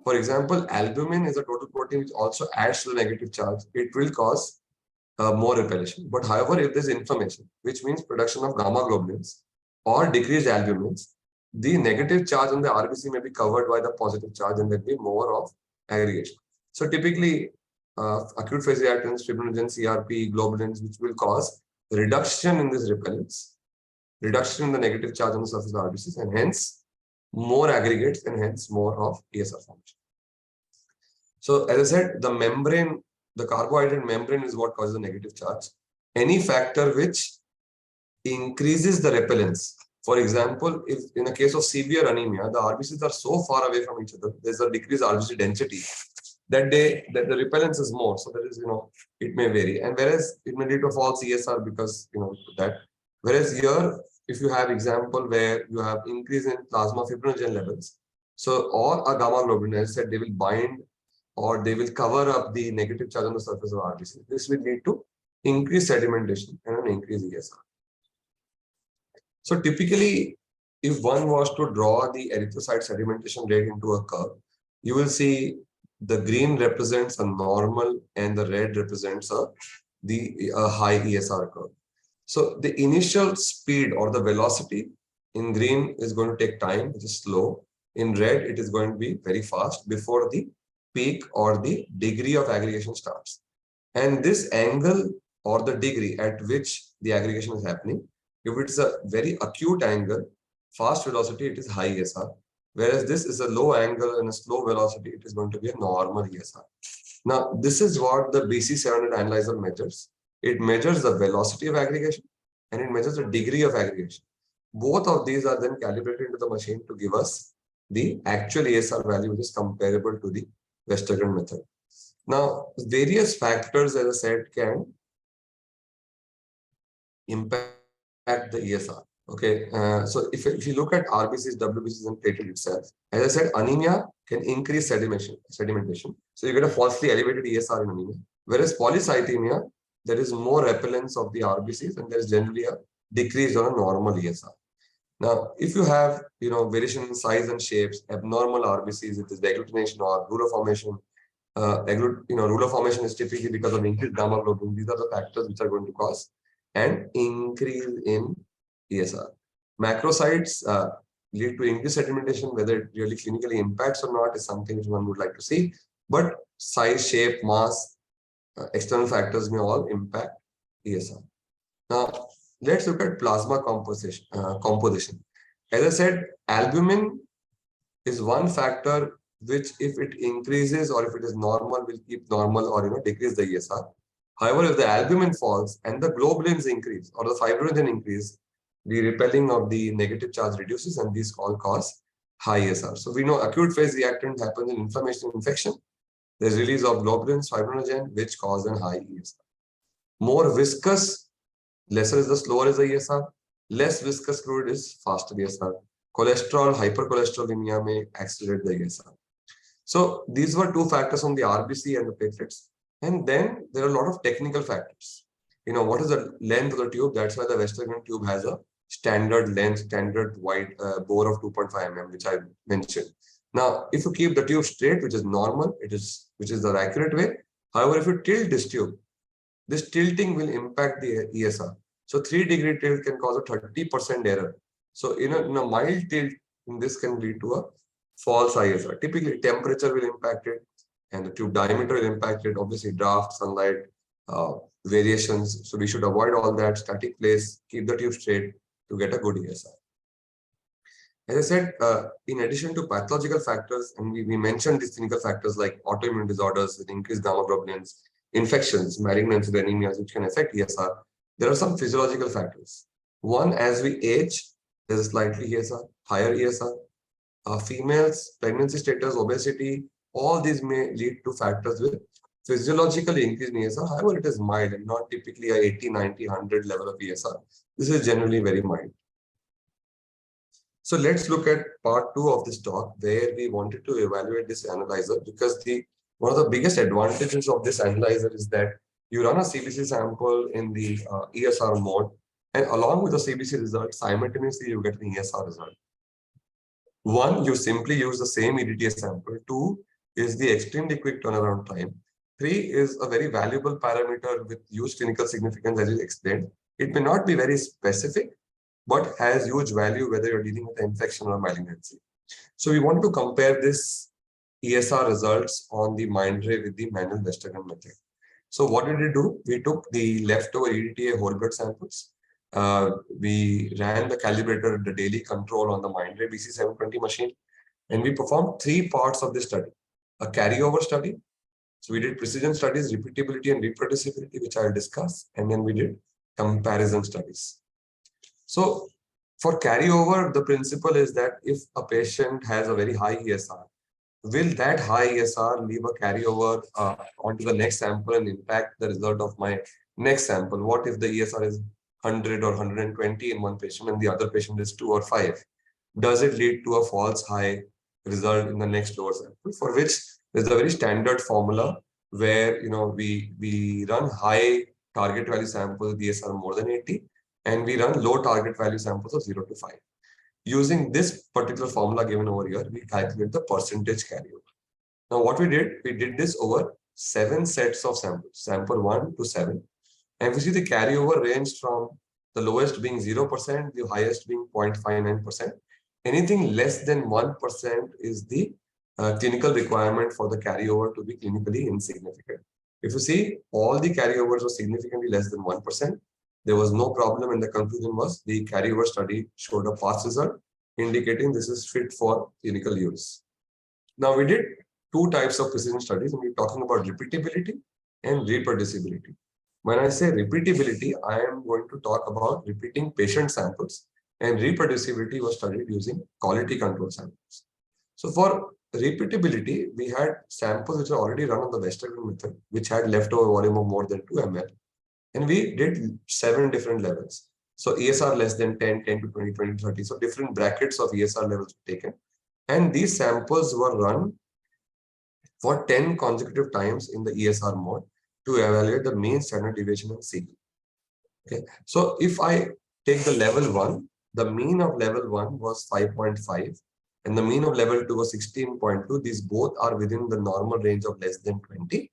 for example, albumin is a total protein which also adds to the negative charge, it will cause more repellation. But however, if there's inflammation, which means production of gamma globulins or decreased albumins, the negative charge on the RBC may be covered by the positive charge and there will be more of aggregation. So typically, acute phase reactants, fibrinogen, CRP, globulins, which will cause reduction in these repellents, reduction in the negative charge on the surface of RBCs, and hence more aggregates and hence more of ESR formation. So as I said, the membrane, the carbohydrate membrane is what causes the negative charge. Any factor which increases the repellence. For example, if in a case of severe anemia, the RBCs are so far away from each other, there's a decreased RBC density that the repellence is more. So that is, it may vary. And whereas it may lead to false ESR because, that. Whereas here, if you have example where you have increase in plasma fibrinogen levels, so or a gamma globulin, as I said, they will bind or they will cover up the negative charge on the surface of RBC. This will lead to increased sedimentation and an increased ESR. So typically, if one was to draw the erythrocyte sedimentation rate into a curve, you will see the green represents a normal and the red represents a high ESR curve. So the initial speed or the velocity in green is going to take time, which is slow. In red, it is going to be very fast before the peak or the degree of aggregation starts. And this angle or the degree at which the aggregation is happening, if it's a very acute angle, fast velocity, it is high ESR. Whereas this is a low angle and a slow velocity, it is going to be a normal ESR. Now, this is what the BC-700 analyzer measures. It measures the velocity of aggregation and it measures the degree of aggregation. Both of these are then calibrated into the machine to give us the actual ESR value, which is comparable to the Westergaard method. Now, various factors, as I said, can impact the ESR. Okay, so if you look at RBCs, WBCs, and platelet itself, as I said, anemia can increase sedimentation. So you get a falsely elevated ESR in anemia. Whereas polycythemia, there is more repellence of the RBCs and there is generally a decrease on a normal ESR. Now, if you have variation in size and shapes, abnormal RBCs, it is degglutination or rulo formation. Rulo formation is typically because of increased gamma globulin. These are the factors which are going to cause an increase in ESR. Macrocytes lead to increased sedimentation. Whether it really clinically impacts or not is something which one would like to see. But size, shape, mass, external factors may all impact ESR. Now, let's look at plasma composition. As I said, albumin is one factor which, if it increases or if it is normal, will keep normal or decrease the ESR. However, if the albumin falls and the globulins increase or the fibrinogen increase, the repelling of the negative charge reduces and these all cause high ESR. So we know acute phase reactant happens in inflammation and infection. There's release of globulins, fibrinogen, which cause a high ESR. More viscous, lesser is the slower is the ESR. Less viscous fluid is faster ESR. Cholesterol, hypercholesterolemia may accelerate the ESR. So these were two factors on the RBC and the platelets. And then there are a lot of technical factors. What is the length of the tube? That's why the Westergren tube has a standard length, standard wide bore of 2.5 mm, which I mentioned. Now, if you keep the tube straight, which is normal, which is the accurate way. However, if you tilt this tube, this tilting will impact the ESR. So 3-degree tilt can cause a 30% error. So in a mild tilt, this can lead to a false ISR. Typically, temperature will impact it, and the tube diameter will impact it. Obviously, draft, sunlight, variations. So we should avoid all that. Static place, keep the tube straight to get a good ESR. As I said, in addition to pathological factors, and we mentioned these clinical factors like autoimmune disorders with increased gamma globulins, infections, malignancy, anemias, which can affect ESR, there are some physiological factors. One, as we age, there's a slightly ESR, higher ESR. Females, pregnancy status, obesity, all these may lead to factors with physiologically increased ESR. However, it is mild and not typically a 80, 90, 100 level of ESR. This is generally very mild. So let's look at part 2 of this talk, where we wanted to evaluate this analyzer, because one of the biggest advantages of this analyzer is that you run a CBC sample in the ESR mode, and along with the CBC result, simultaneously you get an ESR result. One, you simply use the same EDTA sample. 2 is the extremely quick turnaround time. 3 is a very valuable parameter with huge clinical significance, as you explained. It may not be very specific, but has huge value whether you're dealing with an infection or malignancy. So we want to compare this ESR results on the Mindray with the manual Westergren method. So what did we do? We took the leftover EDTA whole blood samples. We ran the calibrator, the daily control on the Mindray BC-700 machine, and we performed 3 parts of this study. A carryover study. So we did precision studies, repeatability and reproducibility, which I'll discuss, and then we did comparison studies. So for carryover, the principle is that if a patient has a very high ESR, will that high ESR leave a carryover onto the next sample and impact the result of my next sample? What if the ESR is 100 or 120 in one patient and the other patient is 2 or 5? Does it lead to a false high result in the next lower sample? For which there's a very standard formula where we run high target value samples with ESR more than 80, and we run low target value samples of 0 to 5. Using this particular formula given over here, we calculate the percentage carryover. Now what we did this over 7 sets of samples, sample 1 to 7. And we see the carryover ranged from the lowest being 0%, the highest being 0.59%. Anything less than 1% is the clinical requirement for the carryover to be clinically insignificant. If you see, all the carryovers were significantly less than 1%. There was no problem, and the conclusion was the carryover study showed a fast result, indicating this is fit for clinical use. Now, we did 2 types of precision studies, and we're talking about repeatability and reproducibility. When I say repeatability, I am going to talk about repeating patient samples, and reproducibility was studied using quality control samples. So for repeatability, we had samples which are already run on the Westergren method, which had leftover volume of more than 2 ml. And we did 7 different levels. So ESR less than 10, 10 to 20, 20 to 30. So different brackets of ESR levels were taken. And these samples were run for 10 consecutive times in the ESR mode to evaluate the mean standard deviation and CV. Okay. So if I take the level 1, the mean of level 1 was 5.5 and the mean of level 2 was 16.2. These both are within the normal range of less than 20.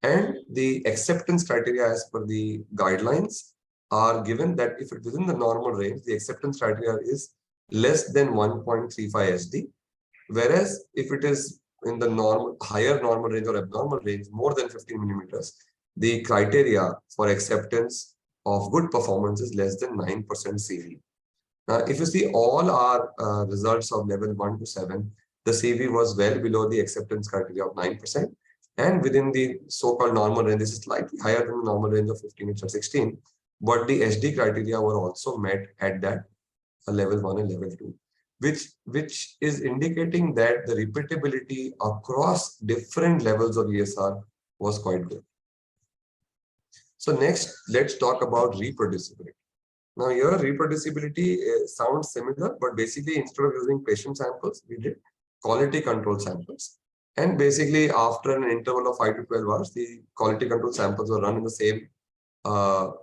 And the acceptance criteria as per the guidelines are given that if it's within the normal range, the acceptance criteria is less than 1.35 SD. Whereas if it is in the higher normal range or abnormal range, more than 15 millimeters, the criteria for acceptance of good performance is less than 9% CV. Now, if you see all our results of level 1 to 7, the CV was well below the acceptance criteria of 9%. And within the so-called normal range, this is slightly higher than the normal range of 15 to 16. But the SD criteria were also met at that level 1 and level 2, which is indicating that the repeatability across different levels of ESR was quite good. So next, let's talk about reproducibility. Now here, reproducibility sounds similar, but basically instead of using patient samples, we did quality control samples. And basically, after an interval of 5 to 12 hours, the quality control samples were run in the same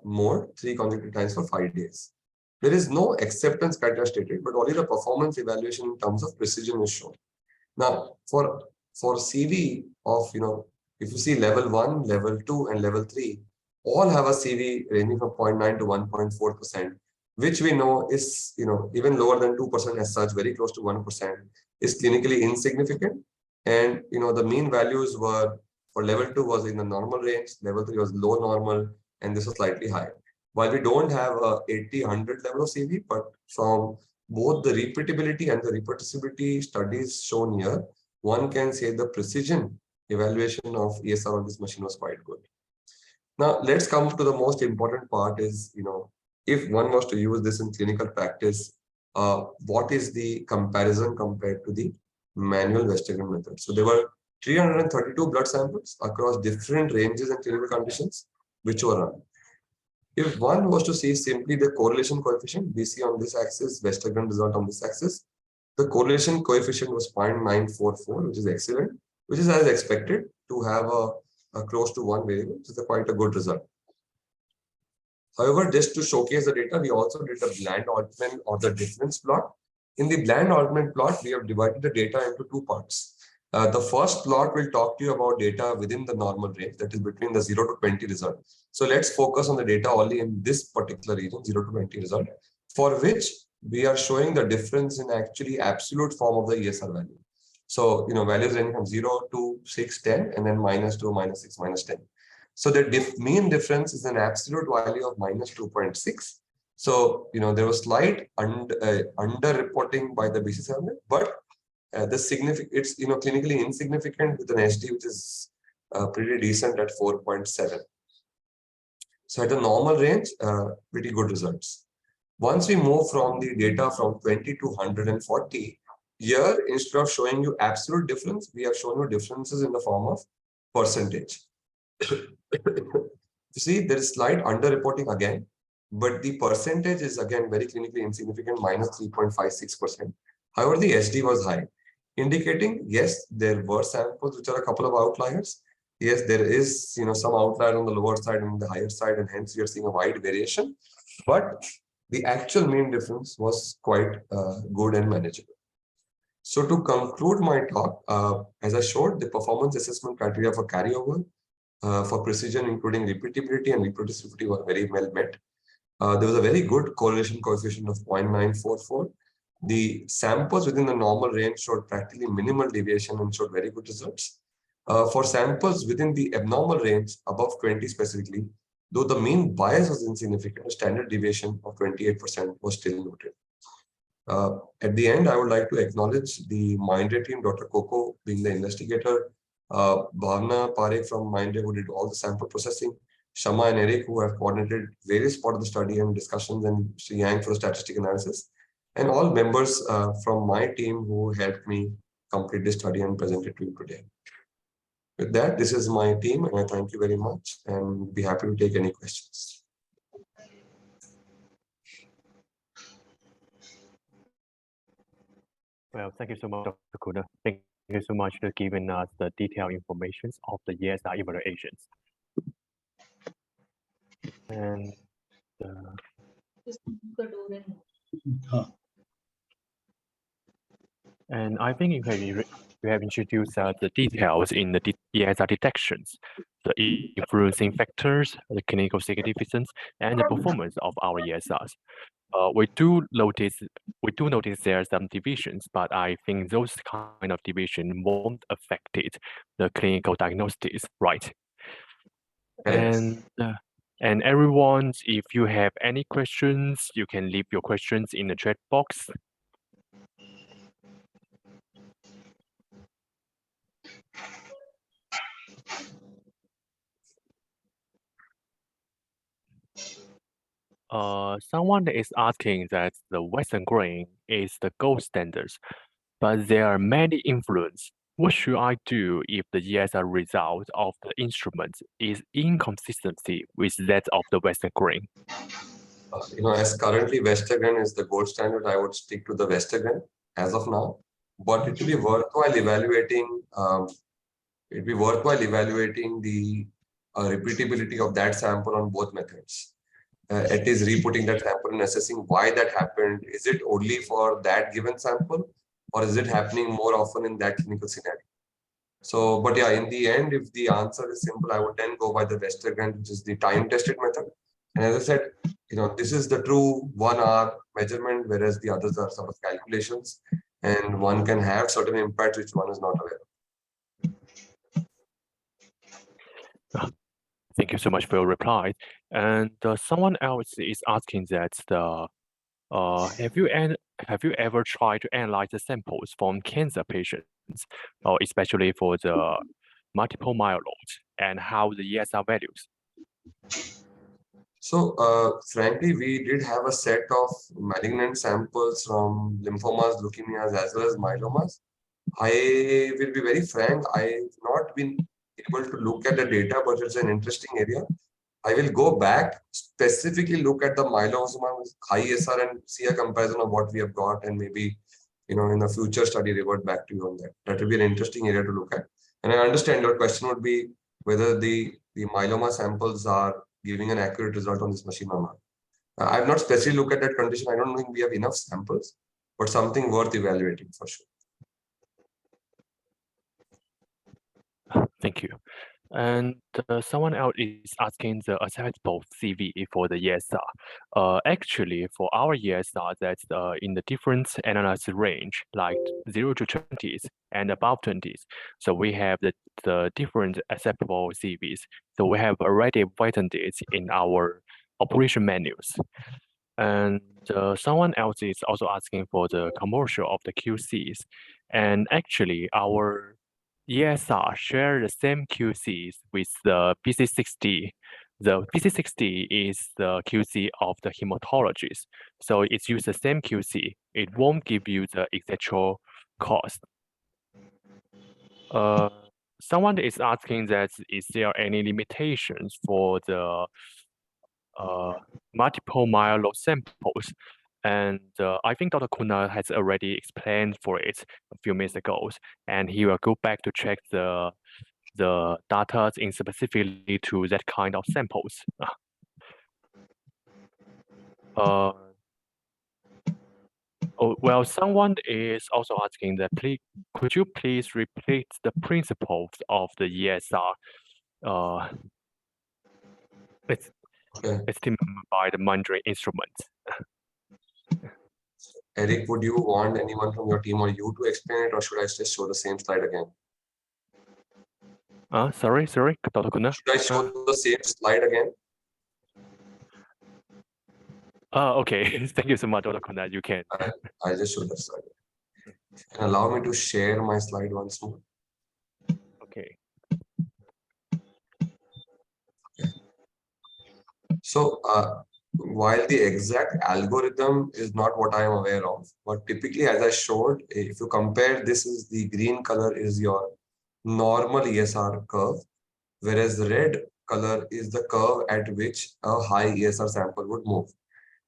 mode 3 consecutive times for 5 days. There is no acceptance criteria stated, but only the performance evaluation in terms of precision is shown. Now, for CV of, if you see level 1, level 2, and level 3, all have a CV ranging from 0.9 to 1.4%, which we know is, even lower than 2% as such, very close to 1%, is clinically insignificant. And, the mean values were, for level 2 was in the normal range, level 3 was low normal, and this was slightly higher. While we don't have a 80, 100 level of CV, but from both the repeatability and the reproducibility studies shown here, one can say the precision evaluation of ESR on this machine was quite good. Now, let's come to the most important part is, if one was to use this in clinical practice, what is the comparison compared to the manual Westergren method? So there were 332 blood samples across different ranges and clinical conditions, which were run. If one was to see simply the correlation coefficient, BC on this axis, Westergren result on this axis, the correlation coefficient was 0.944, which is excellent, which is as expected to have a close to 1 variable, which is quite a good result. However, just to showcase the data, we also did a Bland Altman or the difference plot. In the Bland Altman plot, we have divided the data into 2 parts. The first plot will talk to you about data within the normal range, that is between the 0 to 20 result. So let's focus on the data only in this particular region, 0 to 20 result, for which we are showing the difference in actually absolute form of the ESR value. So, values ranging from 0 to 6, 10, and then -2, -6, -10. So the mean difference is an absolute value of -2.6. So, there was slight under-reporting by the BC-700, but it's clinically insignificant with an SD which is pretty decent at 4.7. So at a normal range, pretty good results. Once we move from the data from 20 to 140, here instead of showing you absolute difference, we have shown you differences in the form of percentage. You see, there is slight under-reporting again, but the percentage is again very clinically insignificant, -3.56%. However, the SD was high, indicating, yes, there were samples which are a couple of outliers. Yes, there is some outlier on the lower side and the higher side, and hence we are seeing a wide variation. But the actual mean difference was quite good and manageable. So to conclude my talk, as I showed, the performance assessment criteria for carryover, for precision, including repeatability and reproducibility, were very well met. There was a very good correlation coefficient of 0.944. The samples within the normal range showed practically minimal deviation and showed very good results. For samples within the abnormal range, above 20 specifically, though the mean bias was insignificant, a standard deviation of 28% was still noted. At the end, I would like to acknowledge the Mindray team, Dr. Coco being the investigator, Bhavna Parekh from Mindray, who did all the sample processing, Shama and Eric, who have coordinated various parts of the study and discussions, and Sri Yang for the statistic analysis, and all members from my team who helped me complete this study and present it to you today. With that, this is my team, and I thank you very much and be happy to take any questions. Well, thank you so much, Dr. Kuda. Thank you so much for giving us the detailed information of the ESR evaluations. And I think you have introduced the details in the ESR detections, the influencing factors, the clinical significance, and the performance of our ESRs. We do notice there are some divisions, but I think those kind of division won't affect the clinical diagnosis, right? Yes. And everyone, if you have any questions, you can leave your questions in the chat box. Someone is asking that the Western grain is the gold standard, but there are many influences. What should I do if the ESR result of the instrument is inconsistency with that of the Western grain? As currently Westergren is the gold standard, I would stick to the Westergren as of now. But it will be worthwhile evaluating it'd be worthwhile evaluating the repeatability of that sample on both methods. It is re-putting that sample and assessing why that happened. Is it only for that given sample, or is it happening more often in that clinical scenario? So, but yeah, in the end, if the answer is simple, I would then go by the Westergaard, which is the time-tested method. And as I said, this is the true 1 hour measurement, whereas the others are sort of calculations, and one can have certain impacts which one is not aware of. Thank you so much for your reply. And someone else is asking that have you ever tried to analyze the samples from cancer patients, especially for the multiple myeloma, and how the ESR values? So, frankly, we did have a set of malignant samples from lymphomas, leukemias, as well as myelomas. I will be very frank, I've not been able to look at the data, but it's an interesting area. I will go back, specifically look at the myeloma with high ESR and see a comparison of what we have got, and maybe, in a future study, revert back to you on that. That will be an interesting area to look at. And I understand your question would be whether the myeloma samples are giving an accurate result on this machine or not. I've not specifically looked at that condition. I don't think we have enough samples, but something worth evaluating for sure. Thank you. And someone else is asking the acceptable CV for the ESR. Actually, for our ESR, that's in the different analysis range, like 0 to 20s and above 20s. So we have the different acceptable CVs. So we have already written it in our operation menus. And someone else is also asking for the commercial of the QCs. And actually, our ESR share the same QCs with the BC60. The BC60 is the QC of the hematologist. So it's use the same QC. It won't give you the actual cost. Someone is asking that is there any limitations for the multiple myeloma samples? And I think Dr. Kuna has already explained for it a few minutes ago, and he will go back to check the data in specifically to that kind of samples. Well, someone is also asking that could you please repeat the principles of the ESR? It's estimated by the Mindray instrument. Eric, would you want anyone from your team or you to explain it, or should I just show the same slide again? Sorry, Dr. Kuna. Should I show the same slide again? Okay. Thank you so much, Dr. Kuna. You can. I just showed the slide. And allow me to share my slide once more. Okay. So, while the exact algorithm is not what I am aware of, but typically, as I showed, if you compare, this is the green color is your normal ESR curve, whereas the red color is the curve at which a high ESR sample would move.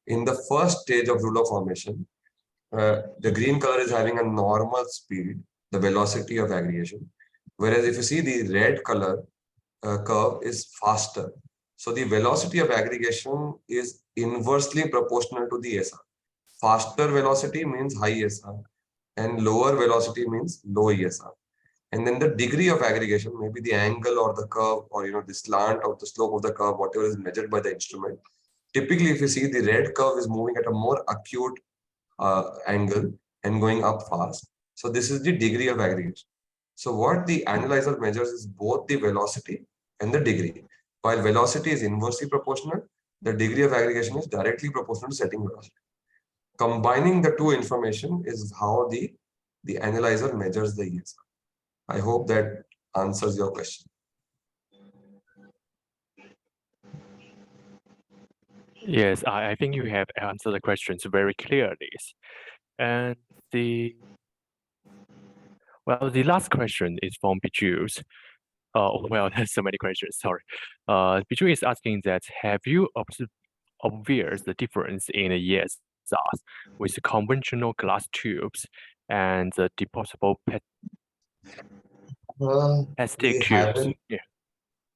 In the first stage of ruler formation, the green color is having a normal speed, the velocity of aggregation, whereas if you see the red color curve is faster. So the velocity of aggregation is inversely proportional to the ESR. Faster velocity means high ESR, and lower velocity means low ESR. And then the degree of aggregation, maybe the angle or the curve, or the slant or the slope of the curve, whatever is measured by the instrument. Typically, if you see, the red curve is moving at a more acute angle and going up fast. So this is the degree of aggregation. So what the analyzer measures is both the velocity and the degree. While velocity is inversely proportional, the degree of aggregation is directly proportional to setting velocity. Combining the two information is how the analyzer measures the ESR. I hope that answers your question. Yes, I think you have answered the questions very clearly. And the last question is from Bijus. Well, there's so many questions, sorry. Bijou is asking that, have you observed the difference in the ESRs with the conventional glass tubes and the disposable PET Plastic tubes. Yeah.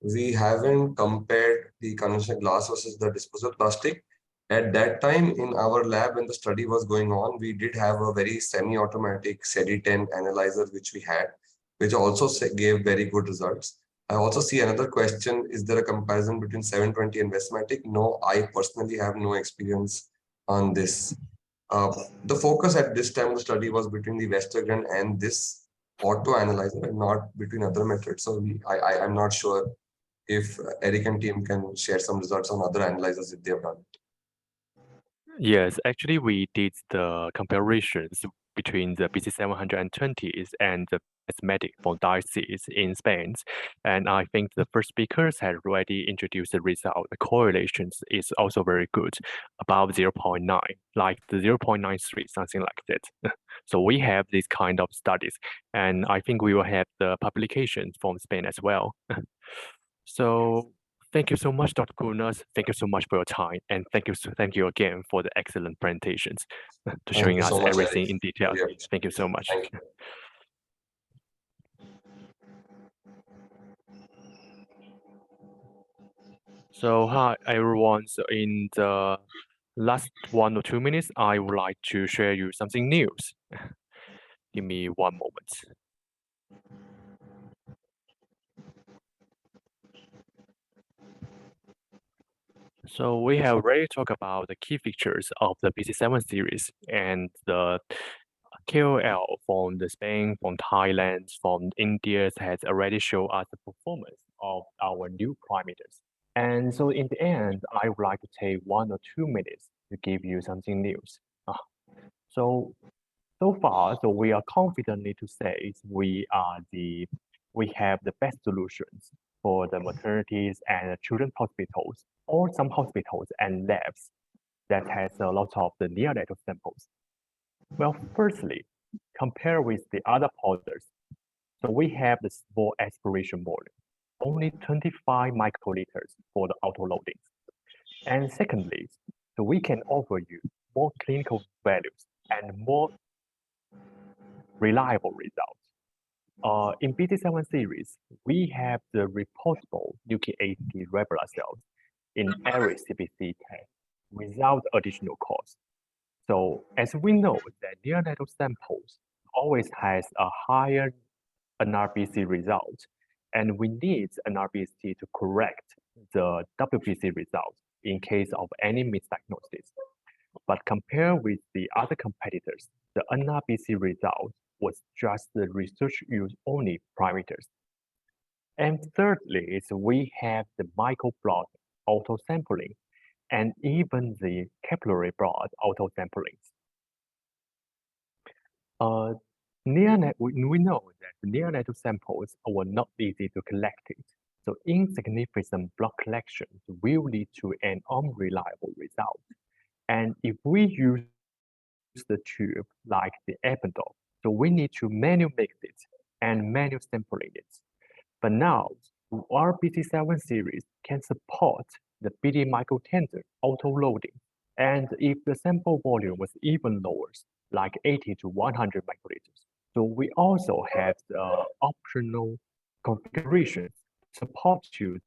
We haven't compared the conventional glass versus the disposable plastic. At that time in our lab, when the study was going on, we did have a very semi-automatic SEDI-10 analyzer, which we had, which also gave very good results. I also see another question, is there a comparison between 720 and Westmatic? No, I personally have no experience on this. The focus at this time of the study was between the Westergren and this auto analyzer and not between other methods. So I'm not sure if Eric and team can share some results on other analyzers if they have done. Yes, actually, we did the comparisons between the BC-720s and the Westmatic for disease in Spain. And I think the first speakers had already introduced the result. The correlations is also very good, about 0.9, like the 0.93, something like that. So we have these kind of studies, and I think we will have the publications from Spain as well. So thank you so much, Dr. Kunas. Thank you so much for your time, and thank you again for the excellent presentations, to showing us so much, everything Eric. in detail. Really Thank you so much. Thank you. So hi everyone. So in the last 1 or 2 minutes, I would like to share you something news. Give me one moment. So we have already talked about the key features of the BC7 series, and the KOL from the Spain, from Thailand, from India has already shown us the performance of our new parameters. And so in the end, I would like to take 1 or 2 minutes to give you something news. So far, so we are confidently to say we have the best solutions for the maternities and children's hospitals, or some hospitals and labs that has a lot of the neonatal samples. Well, firstly, compare with the other powders. So we have the small aspiration volume, only 25 microliters for the auto loadings. And secondly, so we can offer you more clinical values and more reliable results. In BC7 series, we have the reportable nucleated red blood cells in every CBC test without additional cost. So as we know that neonatal samples always has a higher NRBC result, and we need NRBC to correct the WBC result in case of any misdiagnosis. But compared with the other competitors, the NRBC result was just the research use only parameters. And thirdly is we have the microblood auto sampling and even the capillary blood auto sampling. We know that the neonatal samples were not easy to collect it. So insignificant blood collection will lead to an unreliable result. And if we use the tube like the Ep8, so we need to manually mix it and manual sampling it. But now, our BC7 series can support the BD microtender auto-loading. And if the sample volume was even lower, like 80 to 100 microliters, so we also have the optional configurations support to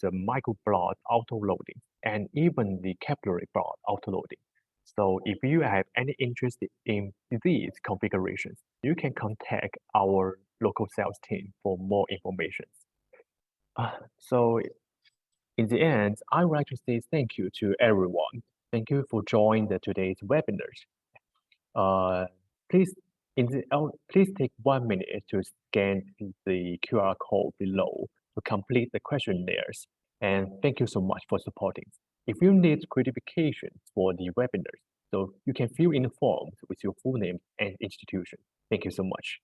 the microblood auto-loading and even the capillary blood auto-loading. So if you have any interest in these configurations, you can contact our local sales team for more information. So in the end, I would like to say thank you to everyone. Thank you for joining today's webinars. Please take 1 minute to scan the QR code below to complete the questionnaires. And thank you so much for supporting. If you need clarification for the webinars, so you can fill in the forms with your full name and institution. Thank you so much.